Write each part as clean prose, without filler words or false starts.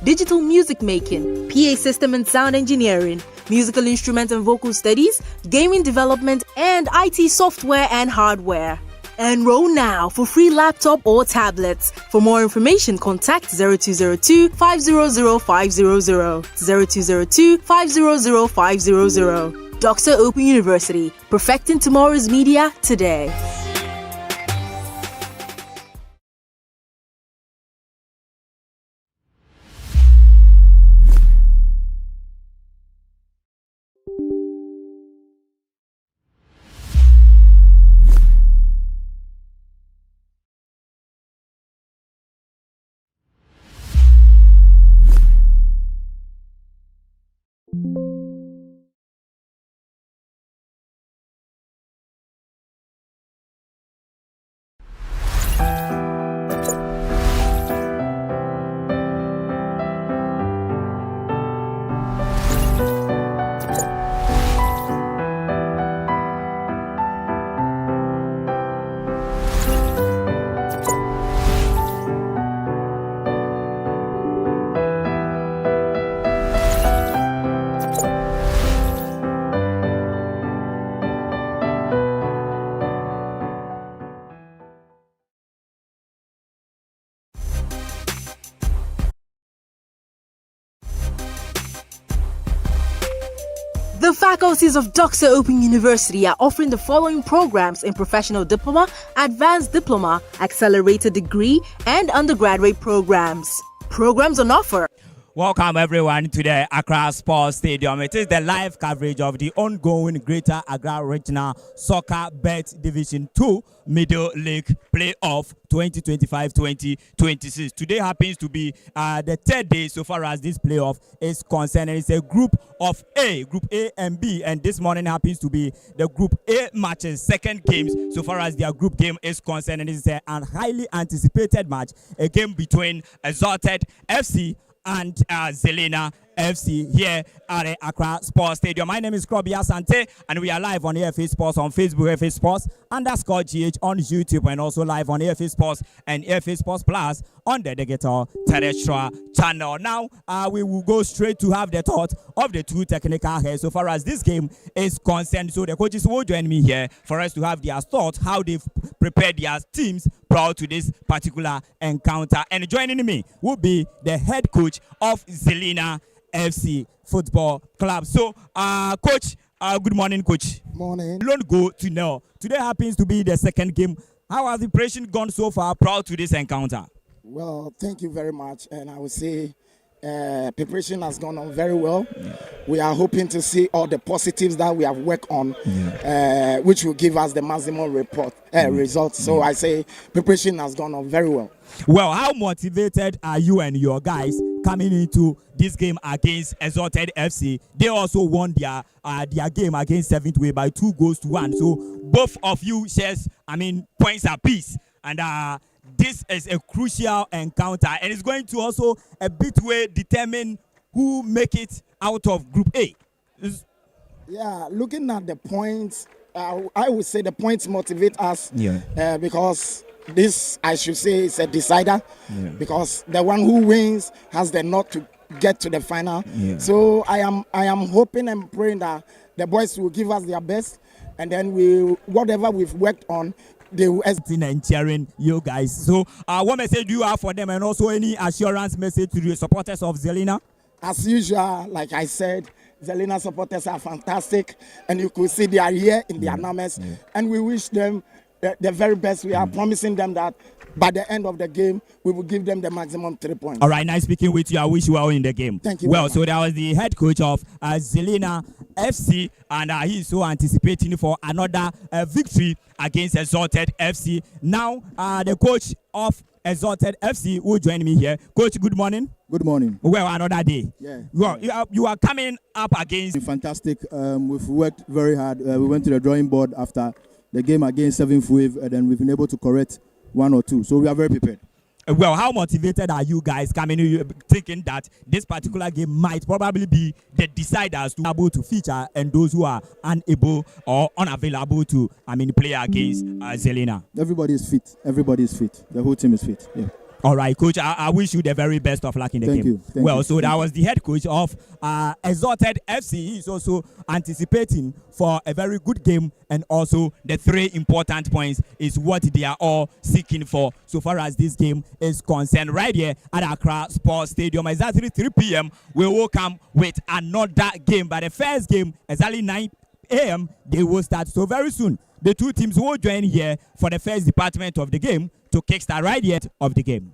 digital music making, PA system and sound engineering, musical instrument and vocal studies, gaming development, and IT software and hardware. Enroll now for free laptop or tablets. For more information, contact 0202 500 500, 0202 500 500. Dr. Open University, perfecting tomorrow's media today. The faculties of Dr. Open University are offering the following programs in professional diploma, advanced diploma, accelerated degree, and undergraduate programs. Programs on offer. Welcome everyone to the Accra Sports Stadium. It is the live coverage of the ongoing Greater Accra Regional Soccer Bet Division 2 Middle League Playoff 2025-2026. Today happens to be the third day so far as this playoff is concerned. And it's a group of A, Group A and B. And this morning happens to be the Group A matches, second games so far as their group game is concerned. And it's a highly anticipated match, a game between Exuited FC and Zilina FC here at the Accra Sports Stadium. My name is Krobia Asante, and we are live on AFA Sports on Facebook, AFA Sports _GH on YouTube, and also live on AFA Sports and AFA Sports Plus on the digital terrestrial channel. Now, we will go straight to have the thought of the two technical heads so far as this game is concerned. So the coaches will join me here for us to have their thoughts, how they've prepared their teams prior to this particular encounter. And joining me will be the head coach of Zilina FC Football Club. So, coach, good morning, coach. Morning. We don't go to now. Today happens to be the second game. How has the preparation gone so far prior to this encounter? Well, thank you very much. And I would say preparation has gone on very well. Yeah. We are hoping to see all the positives that we have worked on, which will give us the maximum results. So I say preparation has gone on very well. Well, how motivated are you and your guys coming into this game against Exuited FC? They also won their game against 7th Way by 2-1. So both of you shares, points apiece. And this is a crucial encounter, and it's going to also a bit way determine who make it out of Group A. Yeah, looking at the points, I would say the points motivate us because this, I should say, is a decider because the one who wins has the nod to get to the final. Yeah. So I am hoping and praying that the boys will give us their best, and then whatever we've worked on, they will and cheering you guys. So what message do you have for them, and also any assurance message to the supporters of Zilina? As usual, like I said, Zilina supporters are fantastic, and you could see they are here in their numbers, and we wish them the very best. We are promising them that by the end of the game, we will give them the maximum 3 points. All right, nice speaking with you. I wish you well in the game. Thank you. Well, so that was the head coach of Zilina FC, and he's so anticipating for another victory against Exuited FC. Now, the coach of Exuited FC will join me here. Coach, good morning. Good morning. Well, another day. Yeah. Well, you are coming up against... Fantastic. We've worked very hard. We went to the drawing board after the game against 7th Wave, and then we've been able to correct 1 or 2. So we are very prepared. Well, how motivated are you guys coming in, thinking that this particular game might probably be the deciders to be able to feature and those who are unable or unavailable to, play against Zilina? Everybody is fit. Everybody is fit. The whole team is fit. Yeah. All right, coach. I wish you the very best of luck in the game. Thank you. So that was the head coach of Exuited FC. He's also anticipating for a very good game, and also the 3 important points is what they are all seeking for so far as this game is concerned. Right here at Accra Sports Stadium, exactly 3 p.m. we will come with another game. But the first game, exactly 9 a.m. they will start. So very soon, the 2 teams will join here for the first department of the game to kickstart right yet of the game.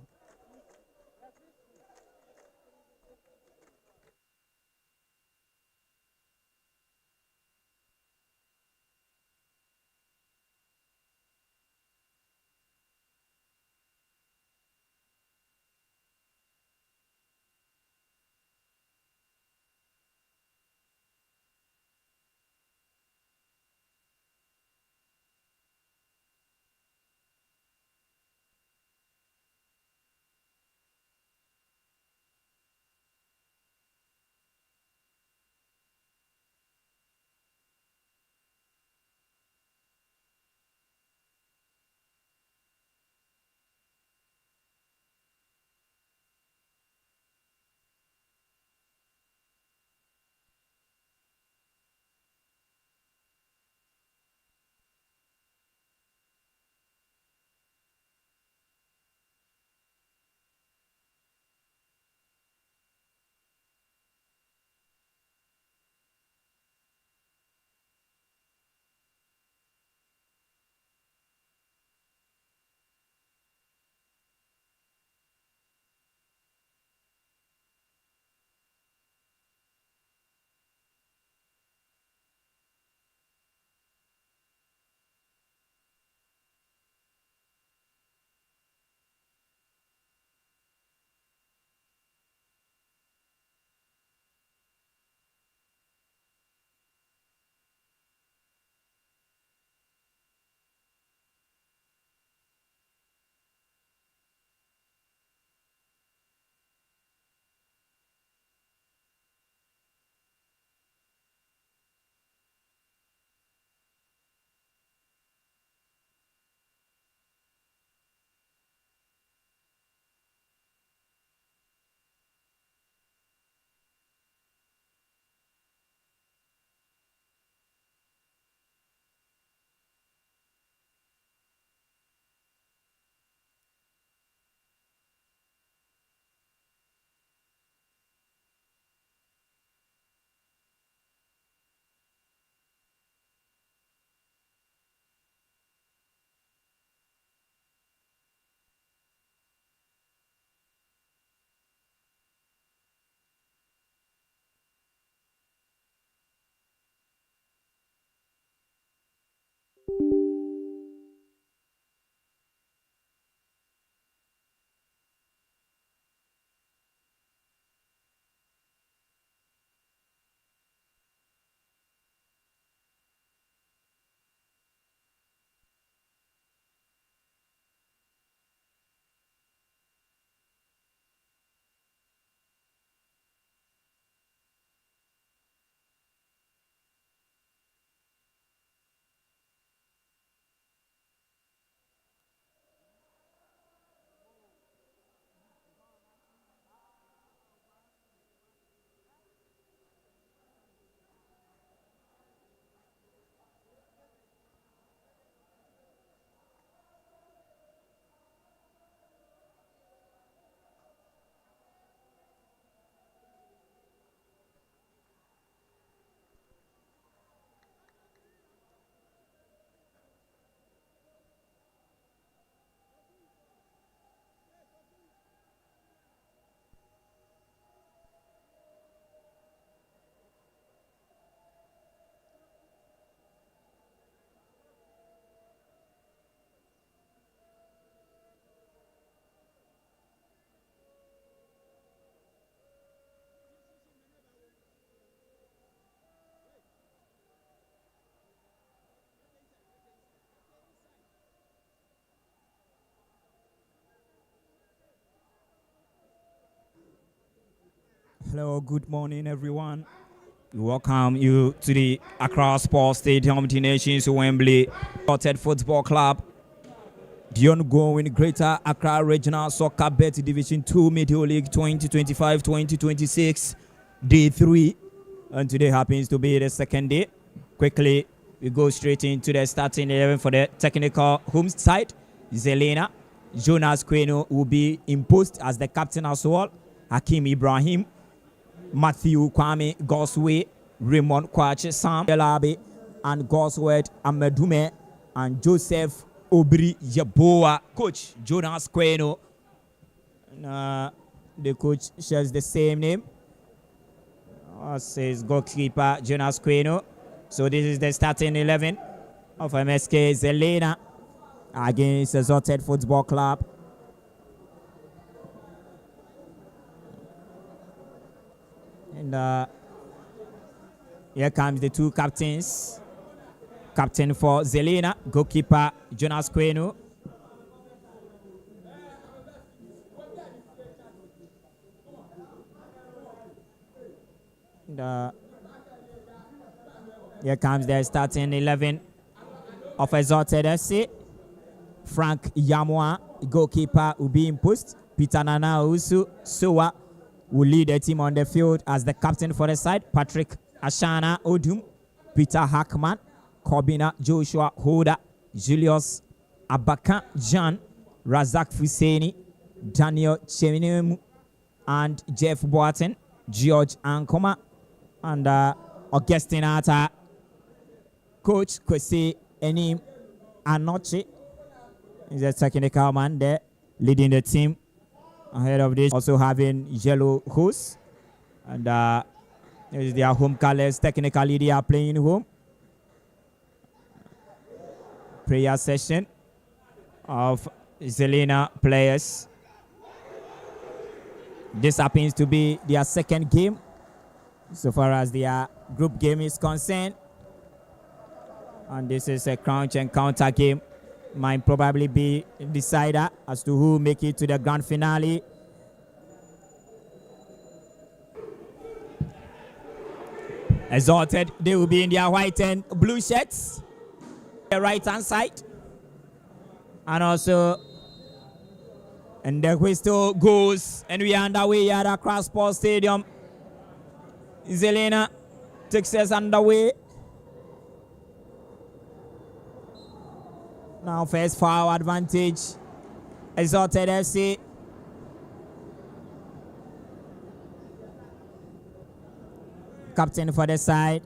Hello, good morning, everyone. We welcome you to the Accra Sports Stadium, the Nations Wembley Exuited Football Club. The ongoing Greater Accra Regional Soccer Bet Division 2 Media League 2025-2026 Day 3. And today happens to be the second day. Quickly, we go straight into the starting 11 for the technical home side. Zilina, Jonas Queno will be imposed as the captain as well. Hakim Ibrahim, Matthew Kwame Goswe, Raymond Kwache, Sam Elabe, and Goswed Amedume, and Joseph Obri Yaboa. Coach Jonas Queno. The coach shares the same name. Says goalkeeper Jonas Queno. So this is the starting 11 of MSK Zilina against Exuited Football Club. And here comes the two captains. Captain for Zilina, goalkeeper Jonas Queno. And here comes the starting 11 of Exuited FC. Frank Yamwa, goalkeeper, will be imposed. Peter Nana Usu Soa will lead the team on the field as the captain for the side. Patrick Ashana Odum, Peter Hackman, Kobina Joshua Hoda, Julius Abaka Jan, Razak Fuseni, Daniel Cheminemu, and Jeff Boaten, George Ankoma, and Augustine Ata. Coach Kwesi Enim Anoche is the technical man there leading the team. Ahead of this, also having yellow hose, and this is their home colors. Technically, they are playing home. Prayer session of Zilina players. This happens to be their second game so far as their group game is concerned, and this is a crunch and counter game. Might probably be a decider as to who make it to the grand finale. Exalted, they will be in their white and blue shirts, the right hand side, and also, and the whistle goes, and we are underway at Accra Sports Stadium. Zilina takes us underway. Now first foul advantage, Exalted FC. Captain for the side,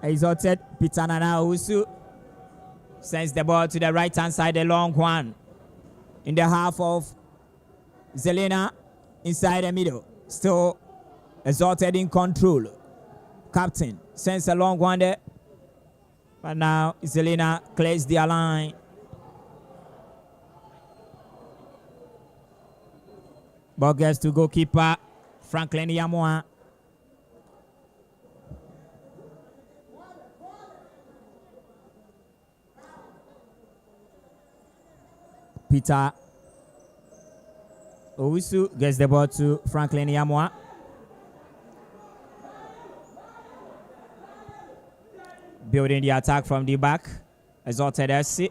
Exalted, Peter Nana Usu sends the ball to the right hand side, the long one in the half of Zilina, inside the middle. Still Exalted in control. Captain sends a long one there. But now Zilina clears their line. Ball gets to goalkeeper Franklin Yamwa. Peter Owusu gets the ball to Franklin Yamwa. Building the attack from the back. Exalted FC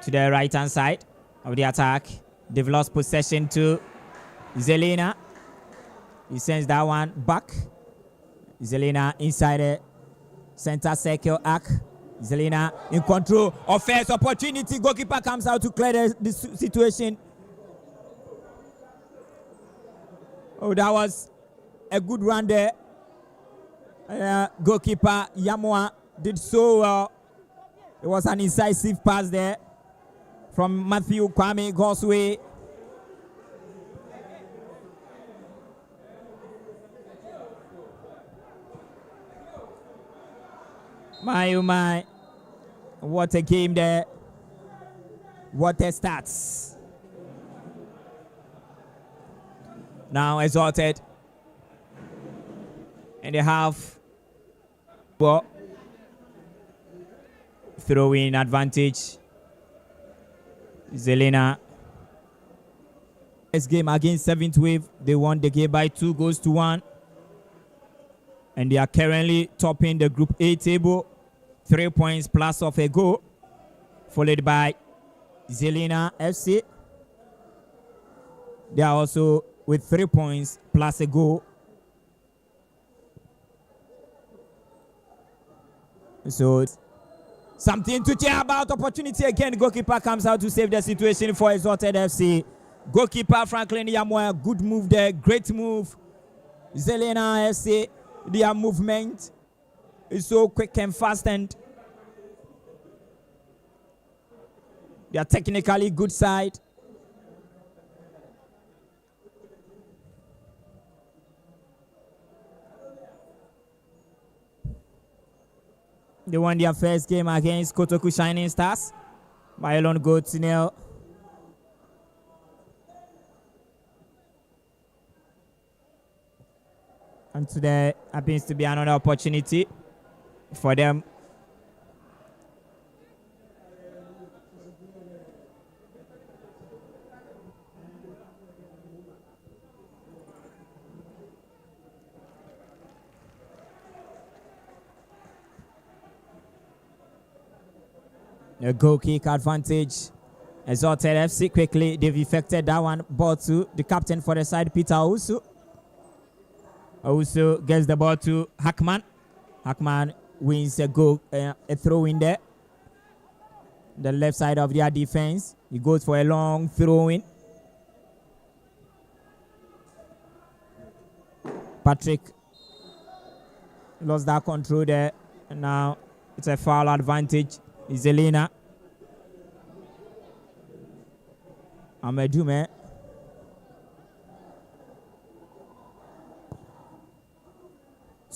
to the right hand side of the attack. They've lost possession to Zilina. He sends that one back. Zilina inside the center circle arc. Zilina in control of first opportunity. Goalkeeper comes out to clear the situation. Oh, that was a good run there. Goalkeeper Yamwa did so well. It was an incisive pass there from Matthew Kwame Goswe. My, oh my. What a game there. What a stats. Now Exalted in the half. Ball. Throw-in advantage. Zilina. This game against 7th Wave, they won the game by 2-1. And they are currently topping the Group A table. 3 points plus of a goal. Followed by Zilina FC. They are also with 3 points plus a goal. So something to cheer about. Opportunity again. Goalkeeper comes out to save the situation for Exuited FC. Goalkeeper Franklin Yamoya, good move there, great move. Zilina FC, their movement is so quick and fast, and they are technically good side. They won their first game against Kotoku Shining Stars by a lone goal to nil. And today happens to be another opportunity for them. A goal kick advantage. Exuited FC quickly. They've effected that one. Ball to the captain for the side, Peter Owusu. Owusu gets the ball to Hackman. Hackman wins a goal, a throw in there. The left side of their defense. He goes for a long throw in. Patrick lost that control there. And now it's a foul advantage. Zilina. Amedume.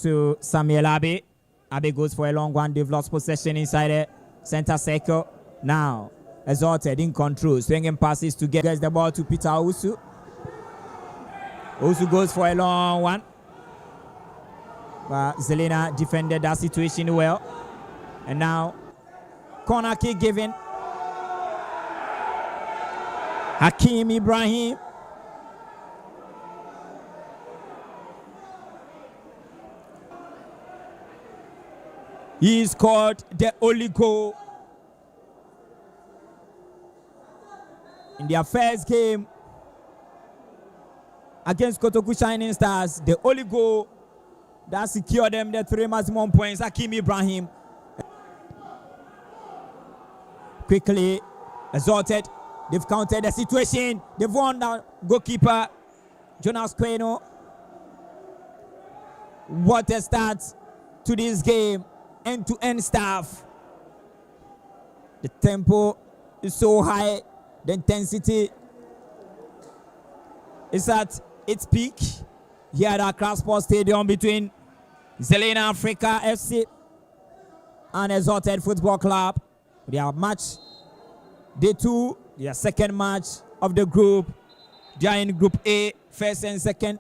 To Samuel Abe. Abe goes for a long one. They've lost possession inside the center circle. Now, Exuited in control. Swinging passes to get the ball to Peter Owusu. Owusu goes for a long one. But Zilina defended that situation well. And now, corner kick given. Hakeem Ibrahim. He scored the only goal in their first game against Kotoku Shining Stars. The only goal that secured them the 3 maximum points. Hakeem Ibrahim. Quickly, Exuited. They've countered the situation. They've won the goalkeeper, Jonas Queno. What a start to this game. End-to-end stuff. The tempo is so high. The intensity is at its peak here at Accra Sports Stadium between Zilina Africa FC and Exuited Football Club. Their match, day 2, their second match of the group. They are in Group A, first and second.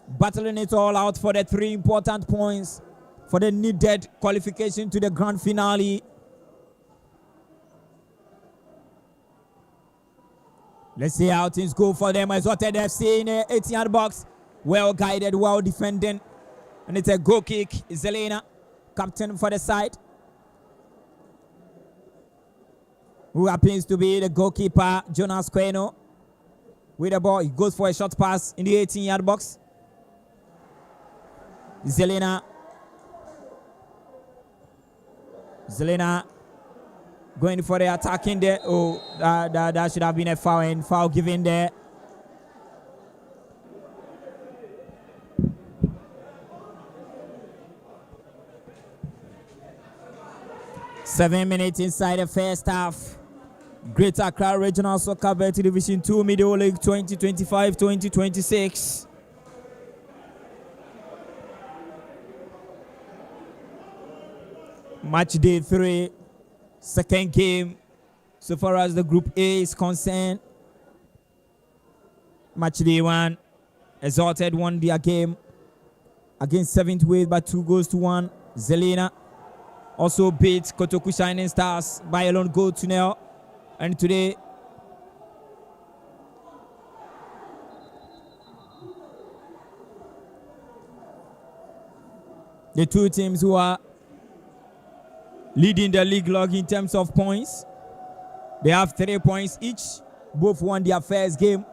Battling it all out for the 3 important points for the needed qualification to the grand finale. Let's see how things go for them. Exuited FC in the 18-yard box. Well guided, well defending. And it's a goal kick. Zilina, captain for the side, who happens to be the goalkeeper, Jonas Queno. With the ball, he goes for a short pass in the 18-yard box. Zilina going for the attack in there. Oh, that should have been a foul, and foul given there. Seven minutes inside the first half. Greater Accra Regional Soccer Fc.Division 2 Middle League 2025-2026. Match day 3, second game so far as the Group A is concerned. Match day 1, Exuited won their game against 7th Wave by 2-1. Zilina also beat Kotoku Shining Stars by a lone goal to nil. And today, the two teams who are leading the league log in terms of points They have 3 points each. Both won their first game,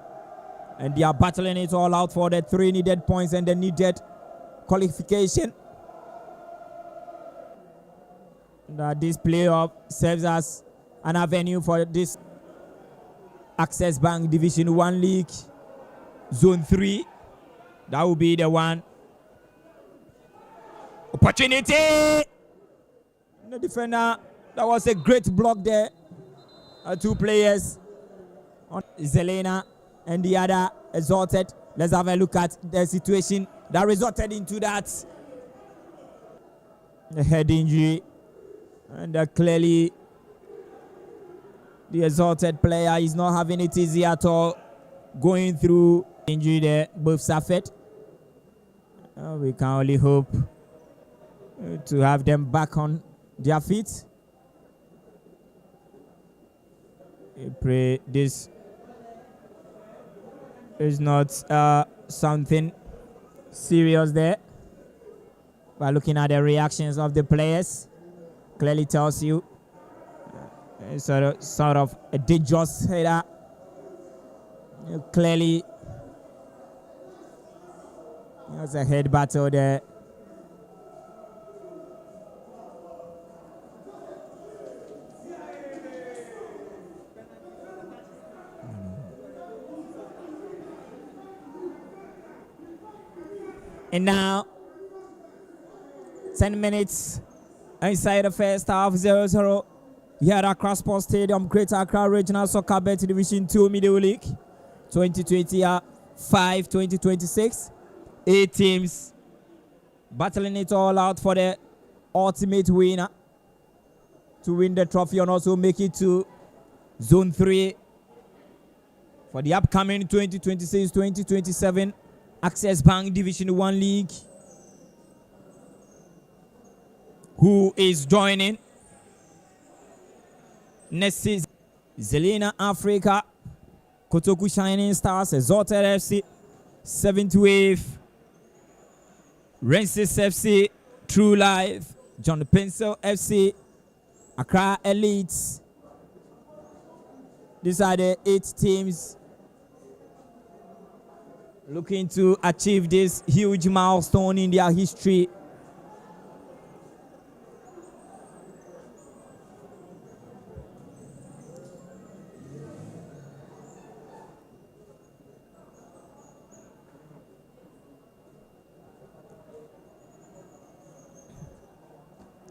and they are battling it all out for the 3 needed points and the needed qualification. This playoff serves as an avenue for this Access Bank Division 1 League Zone 3. That will be the one. Opportunity! The defender, that was a great block there. 2 players, Zilina and the other Exuited. Let's have a look at the situation that resulted into that. The head injury. And clearly, the Exuited player is not having it easy at all. Going through injury there, both suffered. We can only hope to have them back on their feet. I pray this is not something serious there. By looking at the reactions of the players, clearly tells you sort of a dangerous header. Clearly, there's a head battle there. And now, 10 minutes inside the first half, 0-0. Here at Accra Sports Stadium, Greater Accra Regional Soccer Bet Division 2 Middle League, 2025-2026. 8 teams battling it all out for the ultimate winner to win the trophy and also make it to Zone 3 for the upcoming 2026-2027 Access Bank Division 1 League. Who is joining? Next is Zilina Africa, Kotoku Shining Stars, Exuited FC, 7th Wave, Rensis FC, True Life, John Pencil FC, Accra Elites. These are the 8 teams looking to achieve this huge milestone in their history.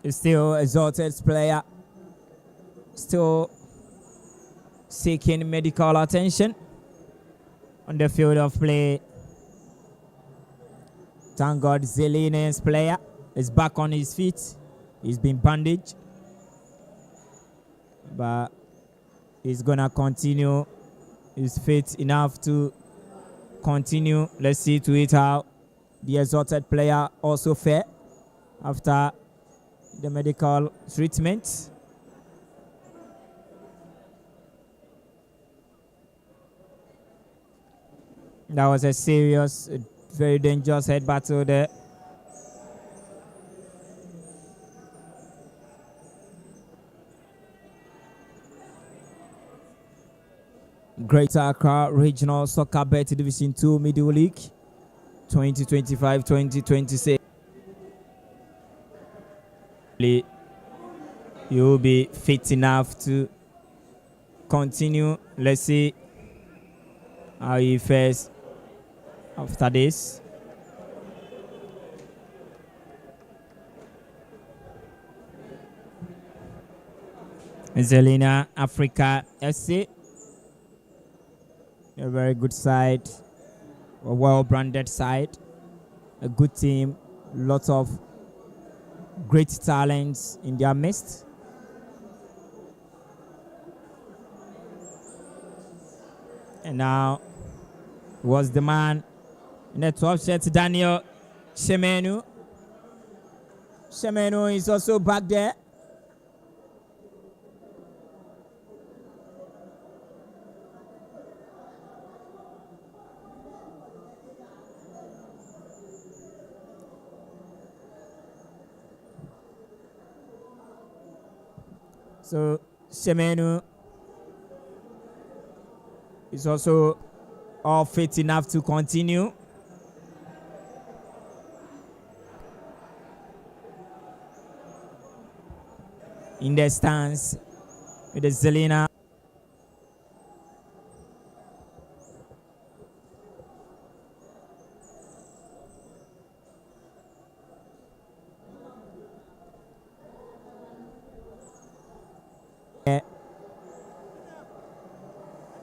It's still Exuited's player, still seeking medical attention on the field of play. Thank God Zilina's player is back on his feet. He's been bandaged, but he's gonna continue. He's fit enough to continue. Let's see to it how the Exuited player also fared after the medical treatment. That was a serious, very dangerous head battle there. Greater Accra Regional Soccer Bet Division 2 Middle League, 2025-2026. You'll be fit enough to continue. Let's see how he fares after this. Zilina Africa FC, a very good side, a well-branded side, a good team, lots of great talents in their midst. And now was the man in the 12th shirt, Daniel Shemenu. Shemenu is also back there. So Shemenu is also all fit enough to continue. In the stance with the Zilina.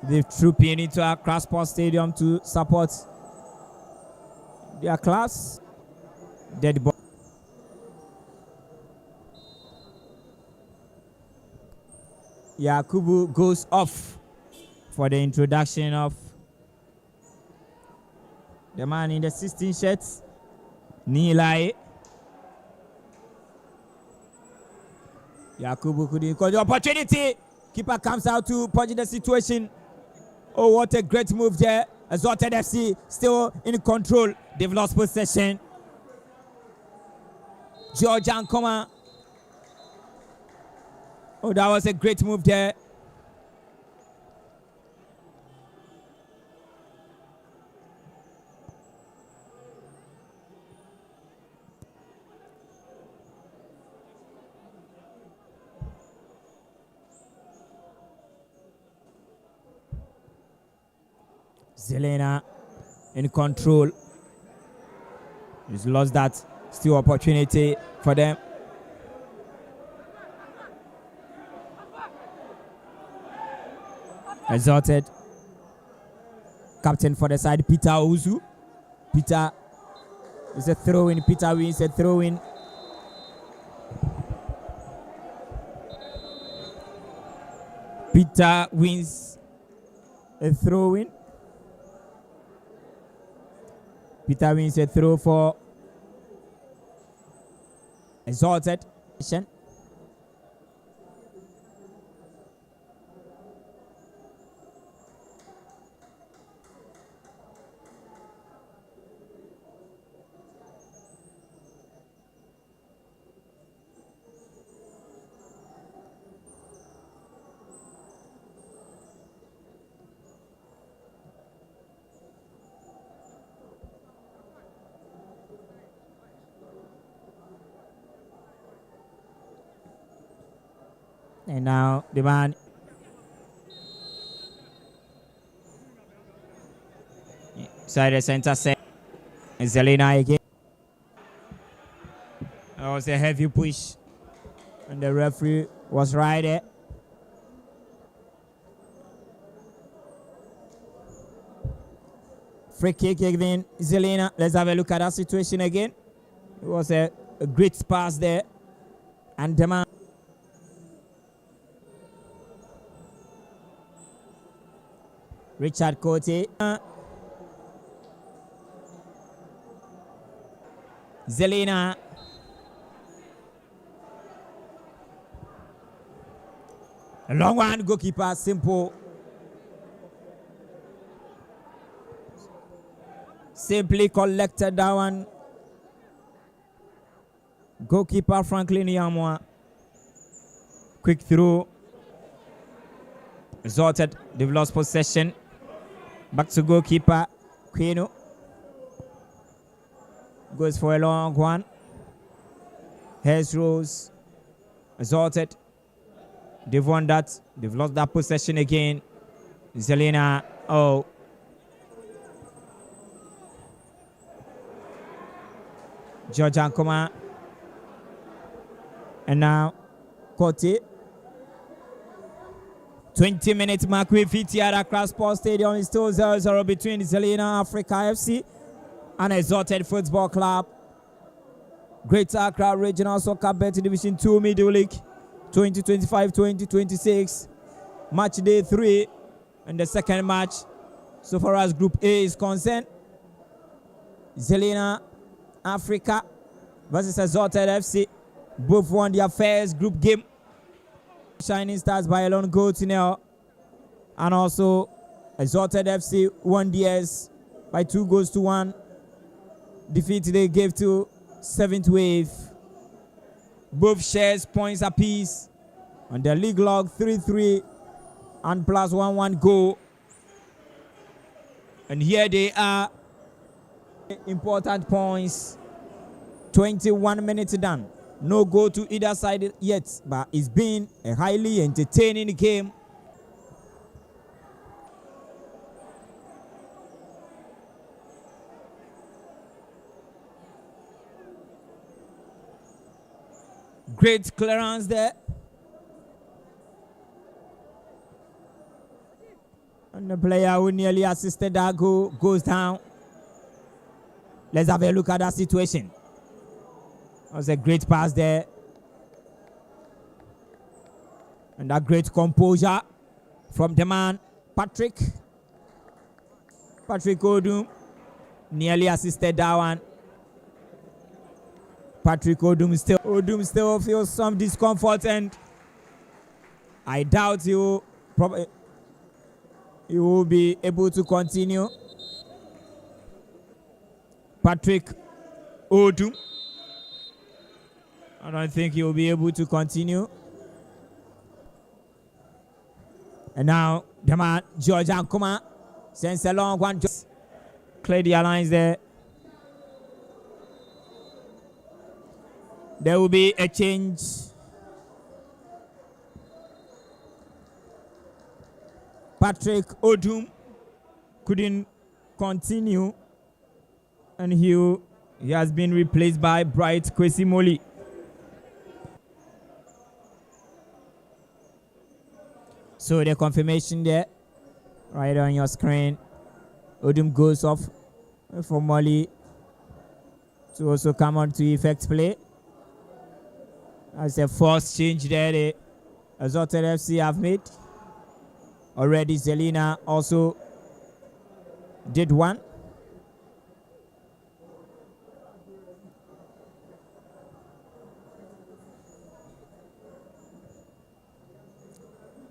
They've trooped into Accra Sports Stadium to support their class. Dead ball. Yakubu goes off for the introduction of the man in the 16 shirts, Nilai. Yakubu couldn't call the opportunity. Keeper comes out to punch the situation. Oh, what a great move there. Exalted FC still in control. They've lost possession. George Ankoma. Oh, that was a great move there. Zilina in control. He's lost that still opportunity for them. Exalted. Captain for the side, Peter Ozu. Peter is a throw-in. Peter wins a throw-in. Peter wins a throw-in. Peter wins a throw for Exalted. And now the man inside the center set. Zilina again. That was a heavy push. And the referee was right there. Free kick again, Zilina. Let's have a look at that situation again. It was a great pass there. And the man. Richard Cote. Zilina. A long one, goalkeeper, simple. Simply collected that one. Goalkeeper Franklin Yamwa. Quick through. Exalted. They've lost possession. Back to goalkeeper Quino. Goes for a long one. Here's Rose. Exalted. They've won that. They've lost that possession again. Zilina. Oh. George Ankoma. And now Cote. 20 minutes mark with it here at Accra Sports Stadium. It's still 0-0 between Zilina Africa FC and Exalted Football Club. Greater Accra Regional Soccer Bet Division 2 Middle League 2025-2026. Match day 3 and the second match so far as Group A is concerned. Zilina Africa versus Exalted FC. Both won their first group game. Shining Stars by a lone goal to nil. And also Exalted FC won theirs by 2-1. Defeat they gave to 7th Wave. Both shares points apiece on the league log 3-3 and plus 1-1 goal. And here they are. Important points. 21 minutes done. No goal to either side yet, but it's been a highly entertaining game. Great clearance there. And the player who nearly assisted that goal goes down. Let's have a look at that situation. That was a great pass there. And that great composure from the man, Patrick. Patrick Odum nearly assisted that one. Patrick Odum still feels some discomfort, and I doubt he will be able to continue. Patrick Odum, I don't think he will be able to continue. And now the man George Ankuma sends a long one. Clear the lines there. There will be a change. Patrick Odum couldn't continue, and he has been replaced by Bright Kwesimoli. So the confirmation there, right on your screen. Odum goes off for Molly to also come on to effect play. That's a first change there the Exuited FC have made. Already Zilina also did one.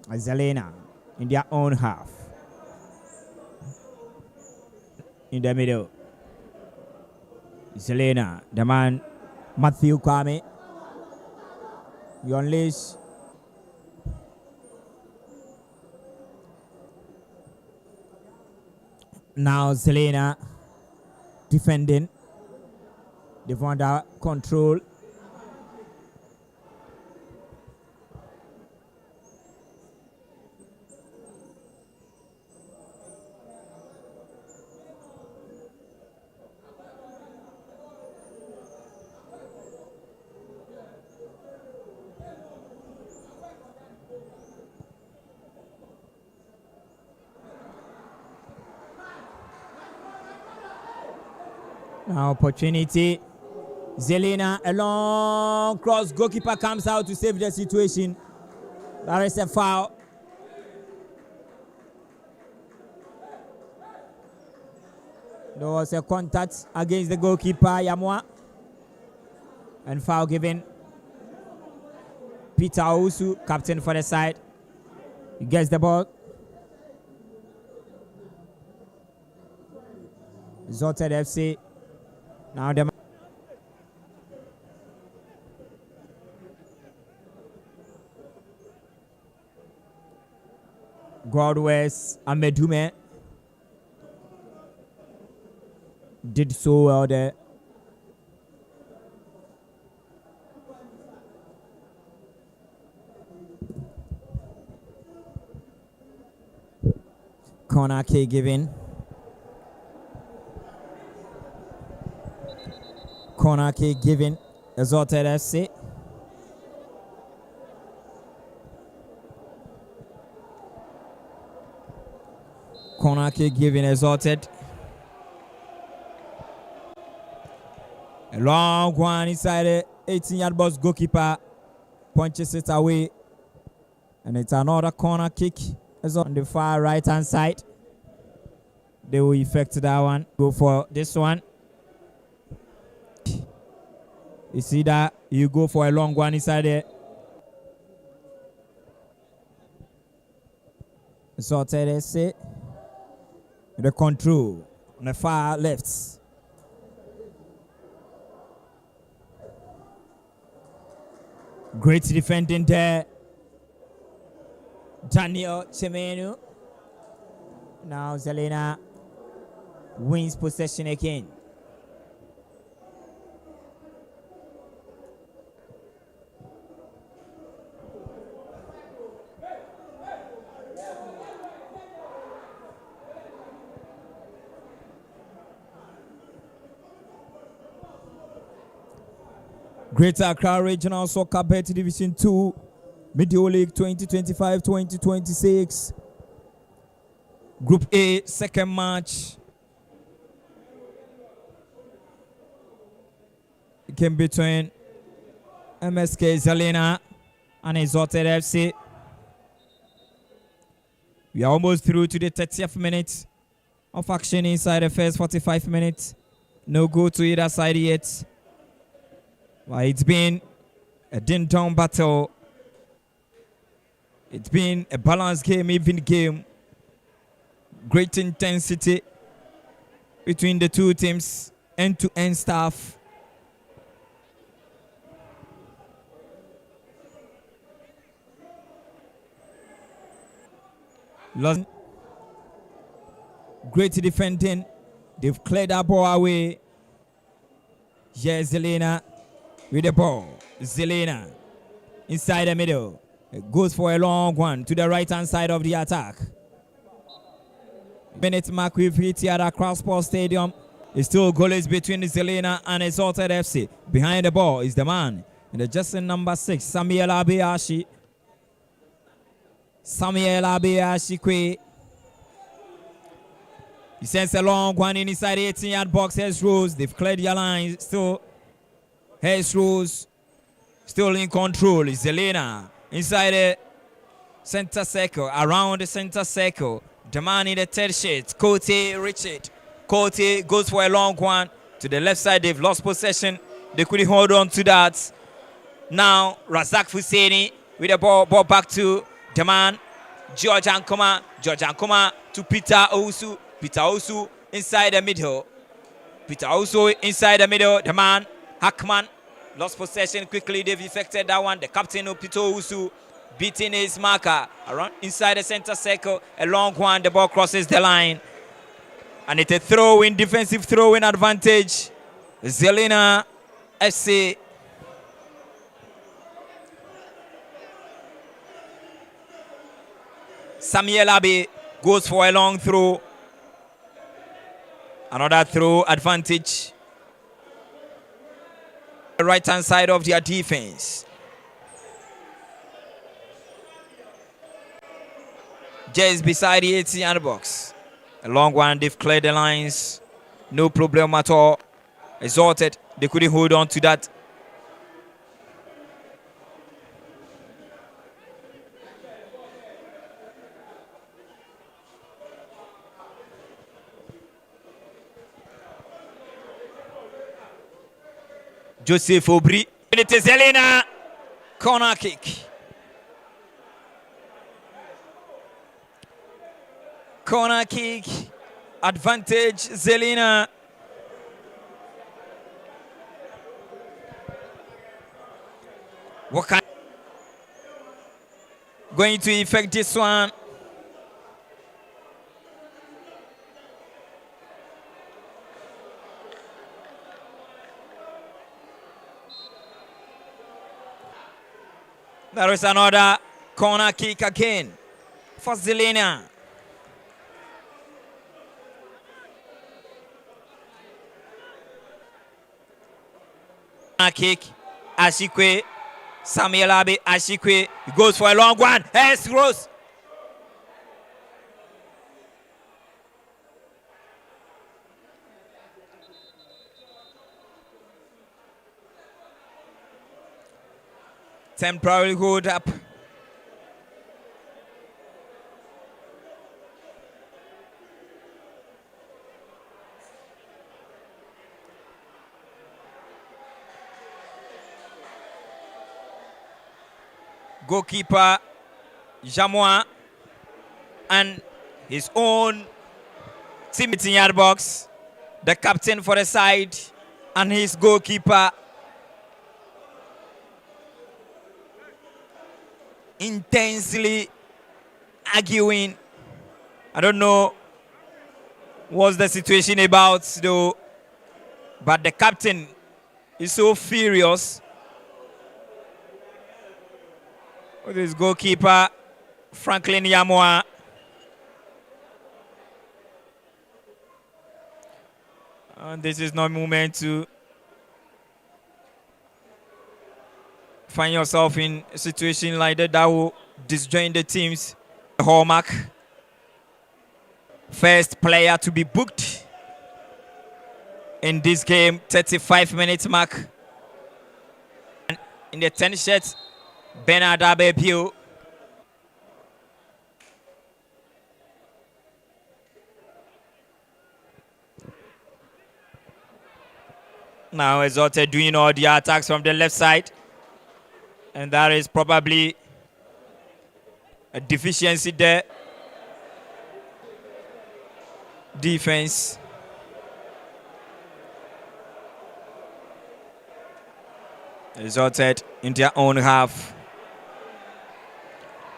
Zilina in their own half. In the middle. Zilina, the man Matthew Kwame. You unleash. Now Zilina defending. They want our control. Now opportunity. Zilina, a long cross. Goalkeeper comes out to save the situation. That is a foul. There was a contact against the goalkeeper, Yamwa. And foul given. Peter Owusu, captain for the side. He gets the ball. Exuited FC. Now the Godwes Amedume did so well there. Corner kick given. Corner kick given. Exuited FC. Corner kick given. Exuited. A long one inside the 18-yard box. Goalkeeper punches it away. And it's another corner kick. It's on the far right hand side. They will effect that one. Go for this one. You see that? You go for a long one inside there. Exuited FC. The control on the far left. Great defending there. Daniel Chemenu. Now Zilina wins possession again. Greater Accra Regional Soccer Bet Division 2 Medio League 2025-2026. Group A, second match. Game between MSK Zilina and Exuited FC. We are almost through to the 30th minute of action inside the first 45 minutes. No goal to either side yet. Well, it's been a ding-dong battle. It's been a balanced game, even game. Great intensity between the two teams, end-to-end stuff. Great defending. They've cleared that ball away. Yes, Zilina with the ball. Zilina inside the middle. It goes for a long one to the right-hand side of the attack. Minute mark we've hit here at Crossport Stadium. It's still goalless between Zilina and Exuited FC. Behind the ball is the man in the jersey number 6, Samuel Abiyashi. Samuel Abiyashi. He sends a long one inside the 18-yard box. Here's Rose. They've cleared their lines. Still, here's Rose. Still in control. Zilina inside the center circle. Around the center circle. The man in the third shirt, Cote Richard. Cote goes for a long one to the left side. They've lost possession. They couldn't hold on to that. Now, Razak Fuseni with the ball back to the man, George Ankoma. George Ankoma to Peter Owusu. Peter Owusu inside the middle. Peter Owusu inside the middle. The man, Hackman, lost possession quickly. They've effected that one. The captain of Peter Owusu beating his marker around inside the center circle. A long one. The ball crosses the line. And it's a throw-in, defensive throw-in advantage. Zilina FC. Samuel Abe goes for a long throw. Another throw advantage. The right-hand side of their defense. Just beside the 18-yard box. A long one, they've cleared the lines. No problem at all. Exuited, they couldn't hold on to that. Joseph Aubry. It is Zilina. Corner kick. Corner kick. Advantage Zilina. What going to effect this one? There is another corner kick again for Zilina. Corner kick, Ashikwe, Samuel Abe, Ashikwe, he goes for a long one. Here's Rose. Temporarily hold up. Goalkeeper Jamois and his own teammate in yard box, the captain for the side and his goalkeeper intensely arguing. I don't know What's the situation about though? But the captain is so furious with his goalkeeper, Franklin Yamoa. And this is not moment to find yourself in a situation like that will disjoin the teams. Hallmark. First player to be booked in this game, 35 minutes mark. And in the 10 shirt, Bernard Abepio. Now Exuited doing all the attacks from the left side. And that is probably a deficiency there. Defense. Exuited in their own half.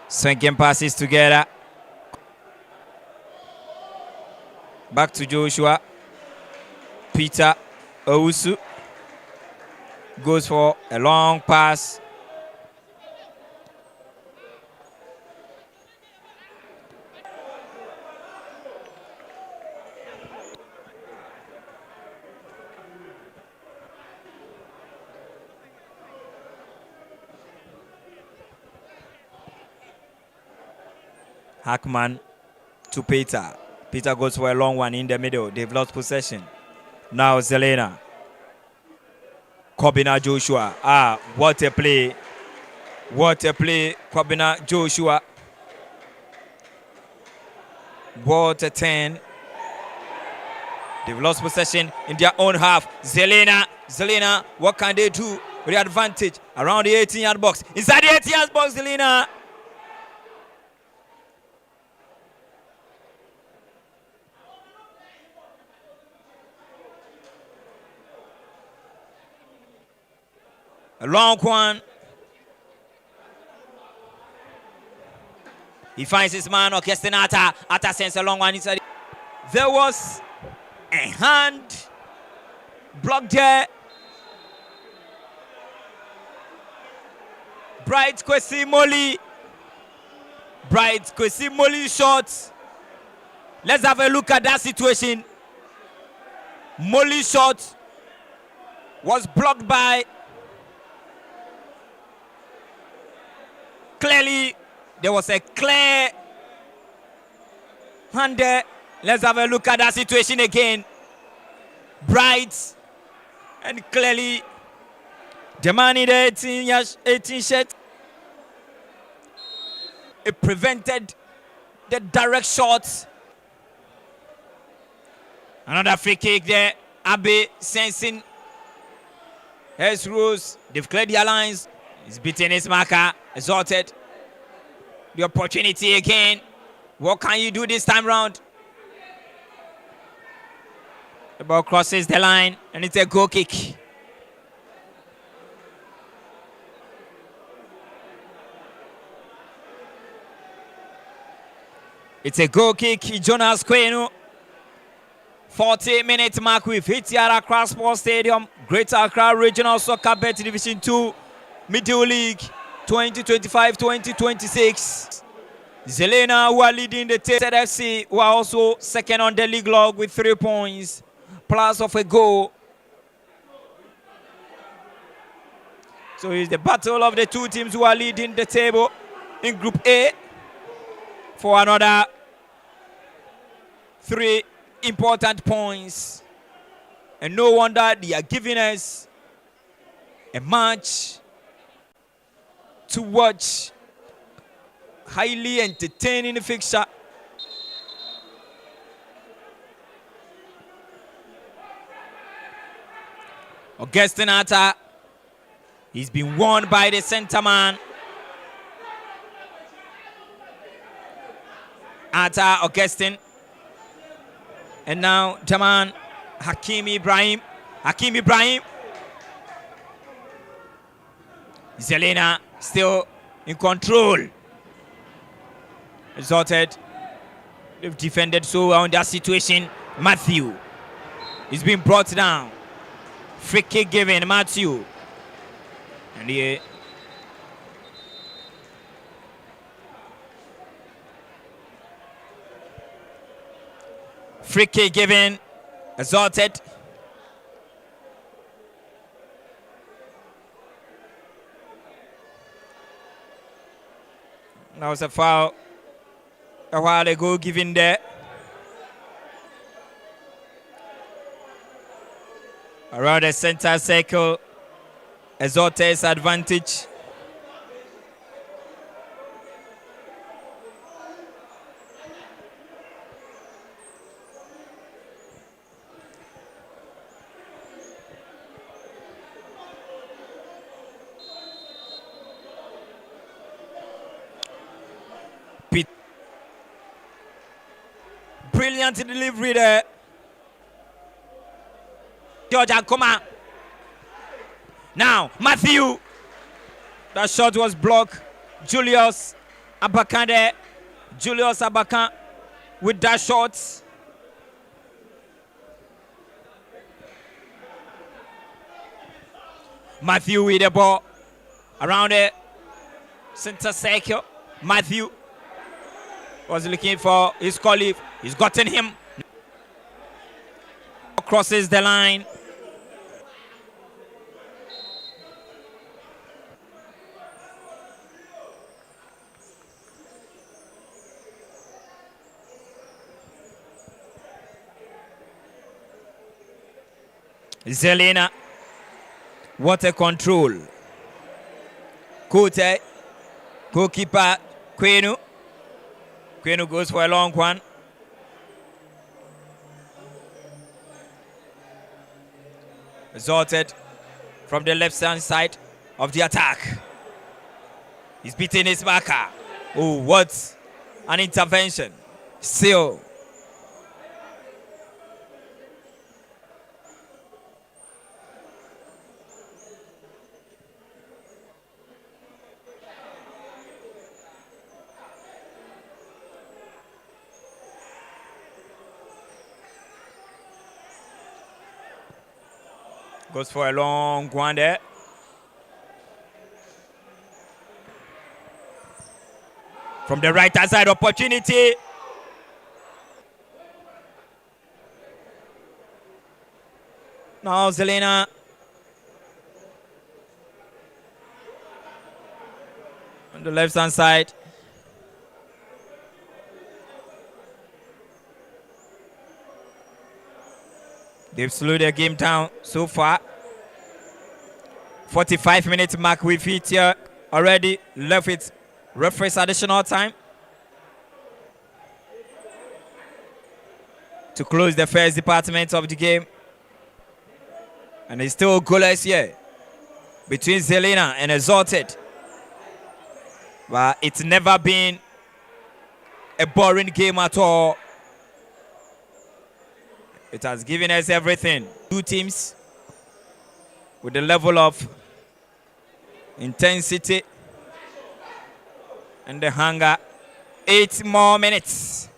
Swinging passes together. Back to Joshua. Peter Owusu goes for a long pass. Hackman to Peter. Peter goes for a long one in the middle. They've lost possession. Now Zilina. Kobina Joshua. Ah, what a play. What a play, Kobina Joshua. What a turn. They've lost possession in their own half. Zilina. Zilina, what can they do with the advantage around the 18-yard box? Inside the 18-yard box, Zilina. A long one. He finds his man, Augustine Atta. Atta sends a long one inside. There was a hand blocked there. Bright Kwesi Molly. Bright Kwesi Molly shot. Let's have a look at that situation. Molly shot was blocked by. Clearly, there was a clear hand there. Let's have a look at that situation again. Bright and clearly the man in the 18 shirt. It prevented the direct shot. Another free kick there. Abe sensing his rules. They've cleared their lines. He's beating his marker. Exuited. The opportunity again. What can you do this time round? The ball crosses the line and it's a goal kick. It's a goal kick. Jonas Kwenu. 40-minute mark with Hitiara Accra Sports Stadium. Greater Accra Regional Soccer Bet Division 2 Middle League 2025-2026. Zilina, who are leading the team, FC, who are also second on the league log with 3 points, plus of a goal. So it's the battle of the two teams who are leading the table in Group A for another 3 important points. And no wonder they are giving us a match to watch. Highly entertaining fixture. Augustine Atta. He's been won by the center man. Atta, Augustine. And now the man, Hakim Ibrahim. Hakim Ibrahim. Zilina still in control. Exuited. They've defended so well in that situation. Matthew is being brought down. Free kick given, Matthew. And here, free kick given, Exuited. That was a foul a while ago given there. Around the center circle, Exuited's advantage. Brilliant delivery there. Georgia, come on. Now, Matthew. That shot was blocked. Julius Abakan there. Julius Abakan with that shot. Matthew with the ball around the center circle. Matthew was looking for his colleague. He's gotten him. Crosses the line. Zilina. What a control. Kote. Goalkeeper Kwenu. Kwenu goes for a long one. Exuited from the left hand side of the attack. He's beating his marker. Oh, what an intervention. Still. Goes for a long one there. From the right hand side, opportunity. Now Zilina. On the left hand side. They've slowed their game down so far. 45-minute mark with it here already. Left with referee's additional time to close the first department of the game. And it's still goalless here between Zilina and Exuited. But it's never been a boring game at all. It has given us everything. Two teams with the level of intensity and the hunger. 8 more minutes.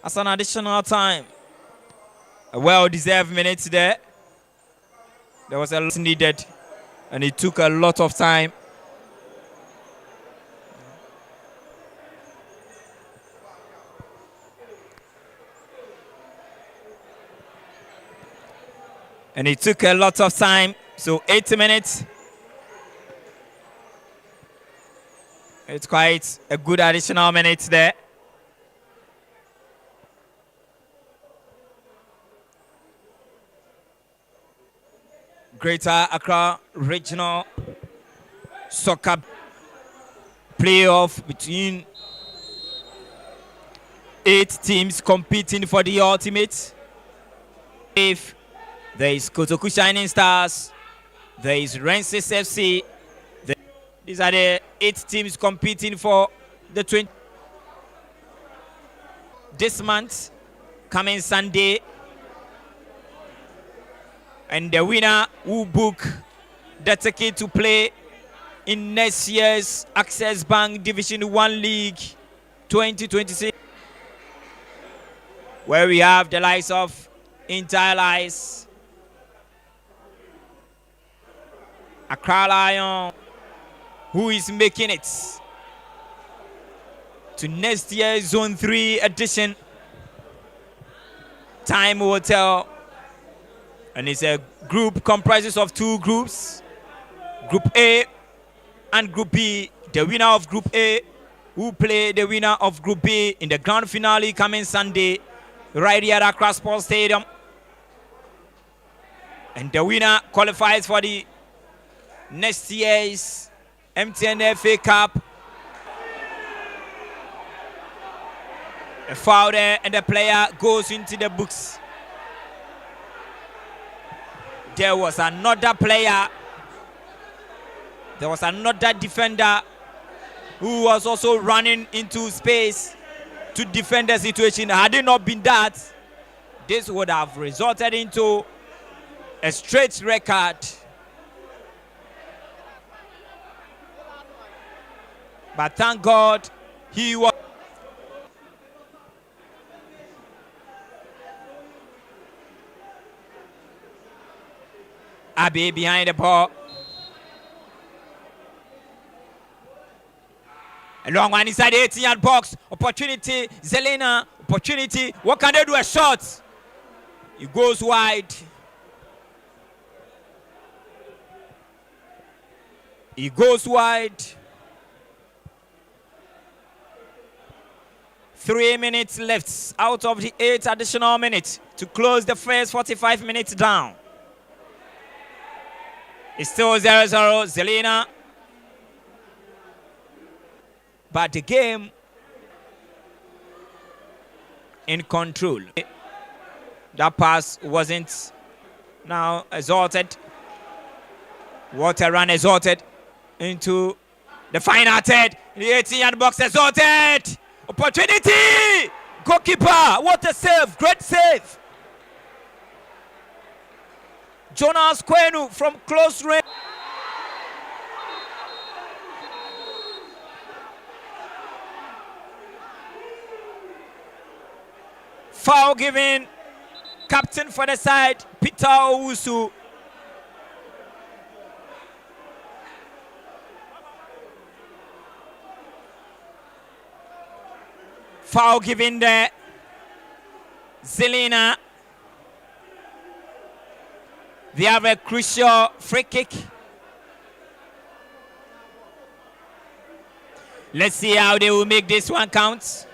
That's an additional time. A well-deserved minutes there. There was a lot needed, and it took a lot of time. And it took a lot of time, so 80 minutes. It's quite a good additional minutes there. Greater Accra Regional Soccer playoff between 8 teams competing for the ultimate. If there is Kotoku Shining Stars, there is Rensis FC. These are the 8 teams competing for the 20. This month, coming Sunday. And the winner will book the ticket to play in next year's Access Bank Division 1 League 2026. where we have the likes of Inter Allies, Accra Lion, who is making it to next year's Zone 3 edition. Time will tell. And it's a group comprises of two groups, Group A and Group B. The winner of Group A who play the winner of Group B in the grand finale coming Sunday right here at Accra Sports Stadium. And the winner qualifies for the next year's MTN FA Cup. A foul there and the player goes into the books. There was another player. There was another defender who was also running into space to defend the situation. Had it not been that, this would have resulted into a straight record. But thank God he was. Abe behind the ball. A long one inside the 18-yard box. Opportunity. Zilina. Opportunity. What can they do? A shot. It goes wide. It goes wide. 3 minutes left out of the 8 additional minutes to close the first 45 minutes down. It's still 0-0, Zilina. But the game in control. That pass wasn't now exalted. Water run exalted into the final third. The 18-yard box exalted. Opportunity! Goalkeeper! What a save! Great save! Jonas Kwenu from close range. Foul given. Captain for the side, Peter Owusu. Foul given there. Zilina. They have a crucial free kick. Let's see how they will make this one count.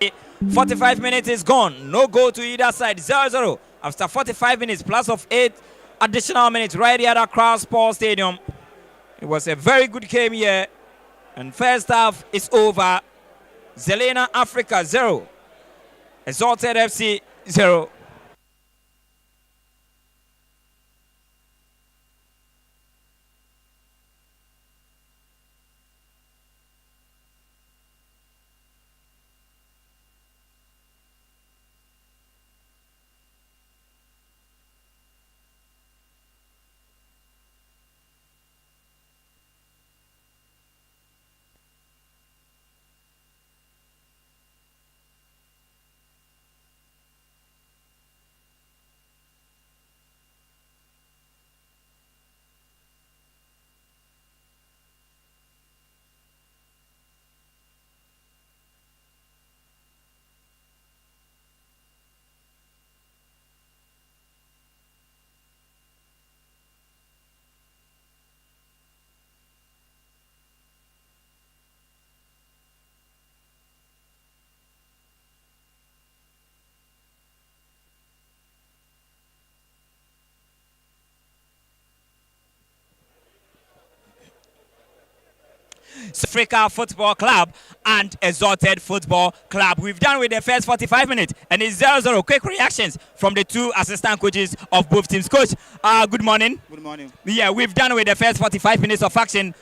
Yeah. 45 minutes is gone. No goal to either side. 0-0 after 45 minutes plus of 8 additional minutes right here at Accra Sports Stadium. It was a very good game here. And first half is over. Zilina Africa 0. Exalted FC 0. Africa Football Club and Exuited Football Club. We've done with the first 45 minutes and it's 0-0. Quick reactions from the two assistant coaches of both teams. Coach, good morning. Good morning. Yeah, we've done with the first 45 minutes of action.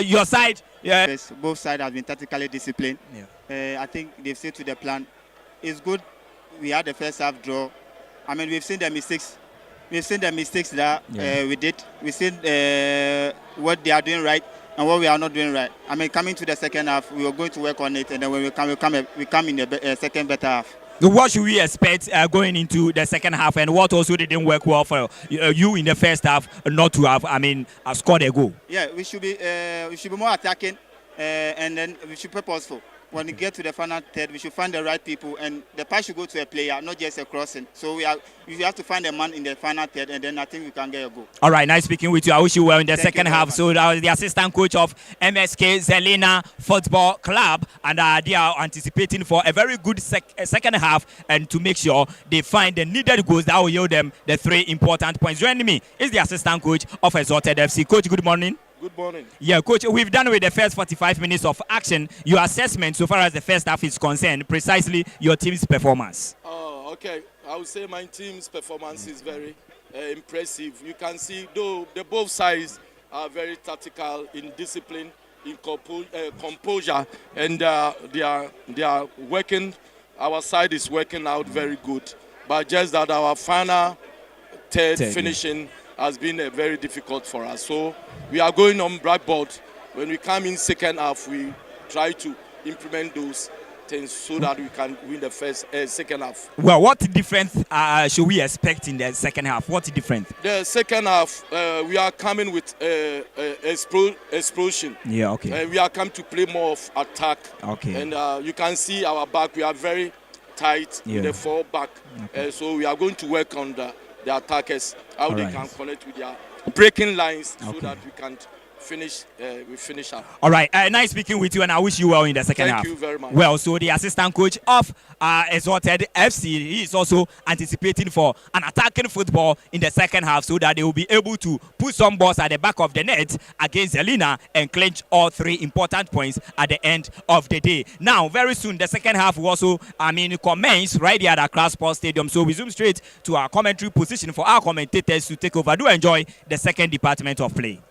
Your side? Yeah. Yes, both sides have been tactically disciplined. I think they've stayed to the plan. It's good. We had the first half draw. I mean, we've seen the mistakes. We've seen the mistakes that we did. We've seen what they are doing right and what we are not doing right. I mean, coming to the second half, we are going to work on it, and then when we come in the second better half. So what should we expect going into the second half, and what also didn't work well for you in the first half not to have, scored a goal? Yeah, we should be more attacking, and then we should be purposeful. When we get to the final third, we should find the right people, and the pass should go to a player, not just a crossing. So we have to find a man in the final third, and then I think we can get a goal. All right, nice speaking with you. I wish you well in the Thank second half. So that was the assistant coach of MSK Zilina Football Club, and they are anticipating for a very good second half, and to make sure they find the needed goals that will yield them the 3 important points. Joining me is the assistant coach of Exuited FC. Coach, good morning. Good morning. Yeah, Coach, we've done with the first 45 minutes of action. Your assessment so far as the first half is concerned, precisely your team's performance. Okay. I would say my team's performance is very impressive. You can see, though, both sides are very tactical in discipline, in composure, and they are working. Our side is working out very good. But just that our final third finishing has been very difficult for us. So we are going on blackboard. When we come in second half, we try to implement those things so that we can win the second half. Well, what difference should we expect in the second half? What difference? The second half, we are coming with explosion. Yeah, okay. We are coming to play more of attack. Okay. And you can see our back, we are very tight in the 4 back. Okay. So we are going to work on the attackers, how they can connect with their breaking lines so that we can finish up. All right, nice speaking with you, and I wish you well in the second half. Thank you very much. Well, so the assistant coach of Exuited FC, he is also anticipating for an attacking football in the second half so that they will be able to put some balls at the back of the net against Zilina and clinch all 3 important points at the end of the day. Now, very soon, the second half will also, commence right here at Accra Sports Stadium. So we zoom straight to our commentary position for our commentators to take over. Do enjoy the second department of play.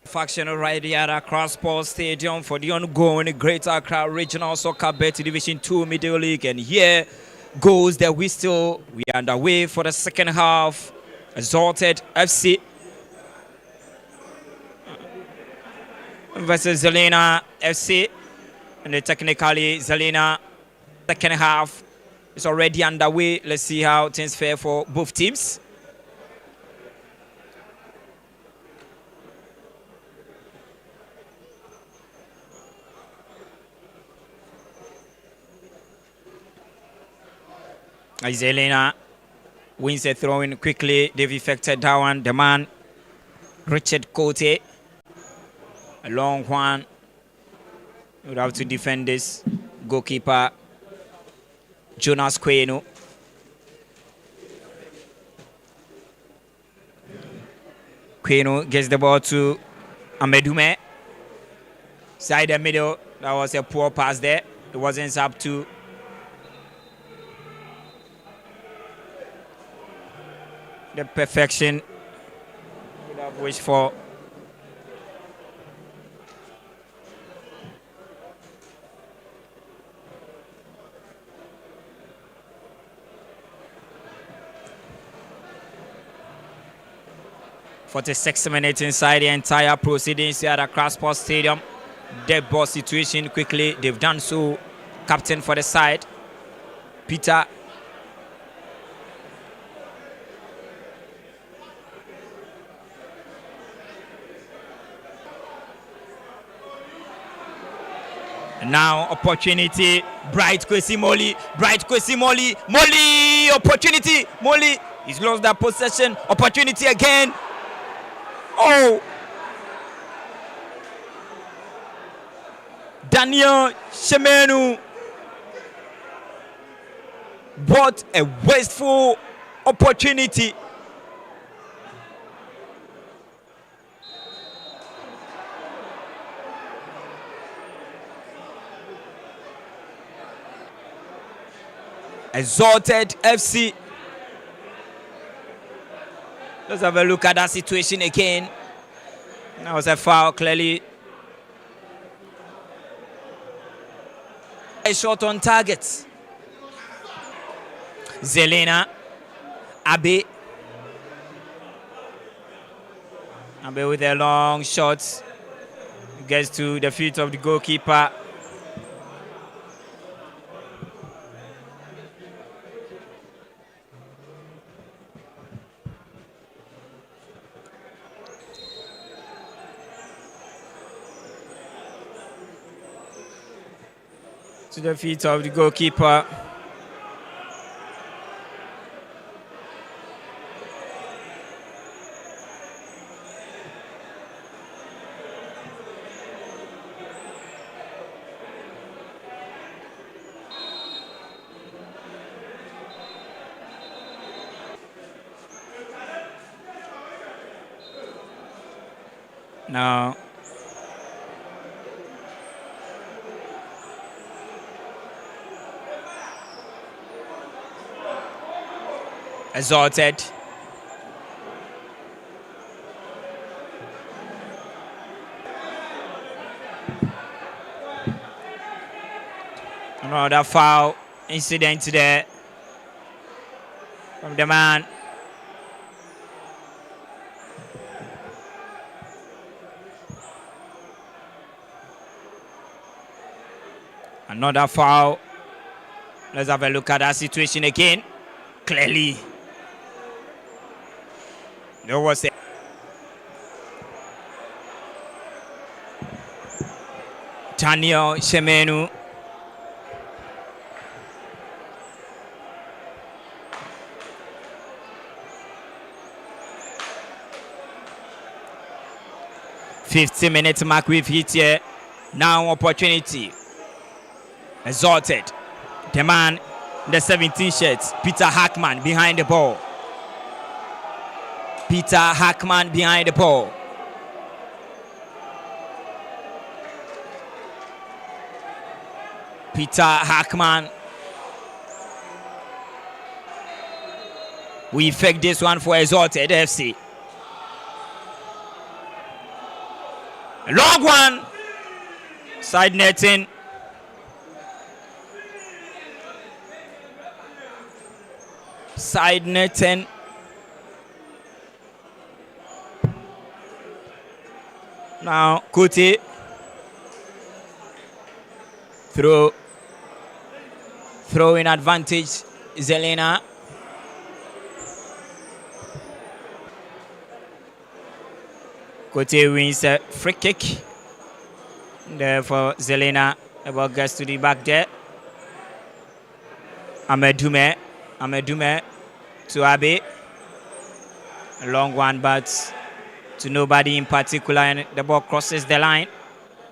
Faction right here at Accra Sports Stadium for the ongoing Greater Accra Regional Soccer Division 2 Middle League. And here goes the whistle. We are underway for the second half. Exalted FC versus Zilina FC. And technically Zilina second half is already underway. Let's see how things fare for both teams. Zilina wins a throw-in quickly. They've effected that one. The man, Richard Cote, a long one. Would have to defend this. Goalkeeper, Jonas Kwenu. Kwenu gets the ball to Amedume. Side the middle. That was a poor pass there. It wasn't up to the perfection would have wished for. For the 6 minutes inside the entire proceedings here at Accra Sports Stadium. Dead ball situation quickly. They've done so. Captain for the side, Peter. Now opportunity, Bright Kwesi Molly, Molly, opportunity, Molly, he's lost that possession, opportunity again. Oh, Daniel Shemenu, what a wasteful opportunity. Exalted FC. Let's have a look at that situation again. That was a foul, clearly. A shot on target. Zilina. Abe with a long shot. Gets to the feet of the goalkeeper. To the feet of the goalkeeper. Now Exalted. Another foul incident there from the man. Another foul. Let's have a look at that situation again. Clearly, there was a Daniel Shemenu. "50-minute mark we've hit here. Now opportunity. Exalted. The man, the 17 shirts, Peter Hackman behind the ball. Peter Hackman behind the ball. Peter Hackman. We effect this one for Exalted FC. A long one. Side netting. Side netting. Now Kuti. Throw in advantage. Zilina. Kuti wins a free kick. There for Zilina. The ball gets to the back there. Amedume to Abe. A long one, but to nobody in particular, and the ball crosses the line.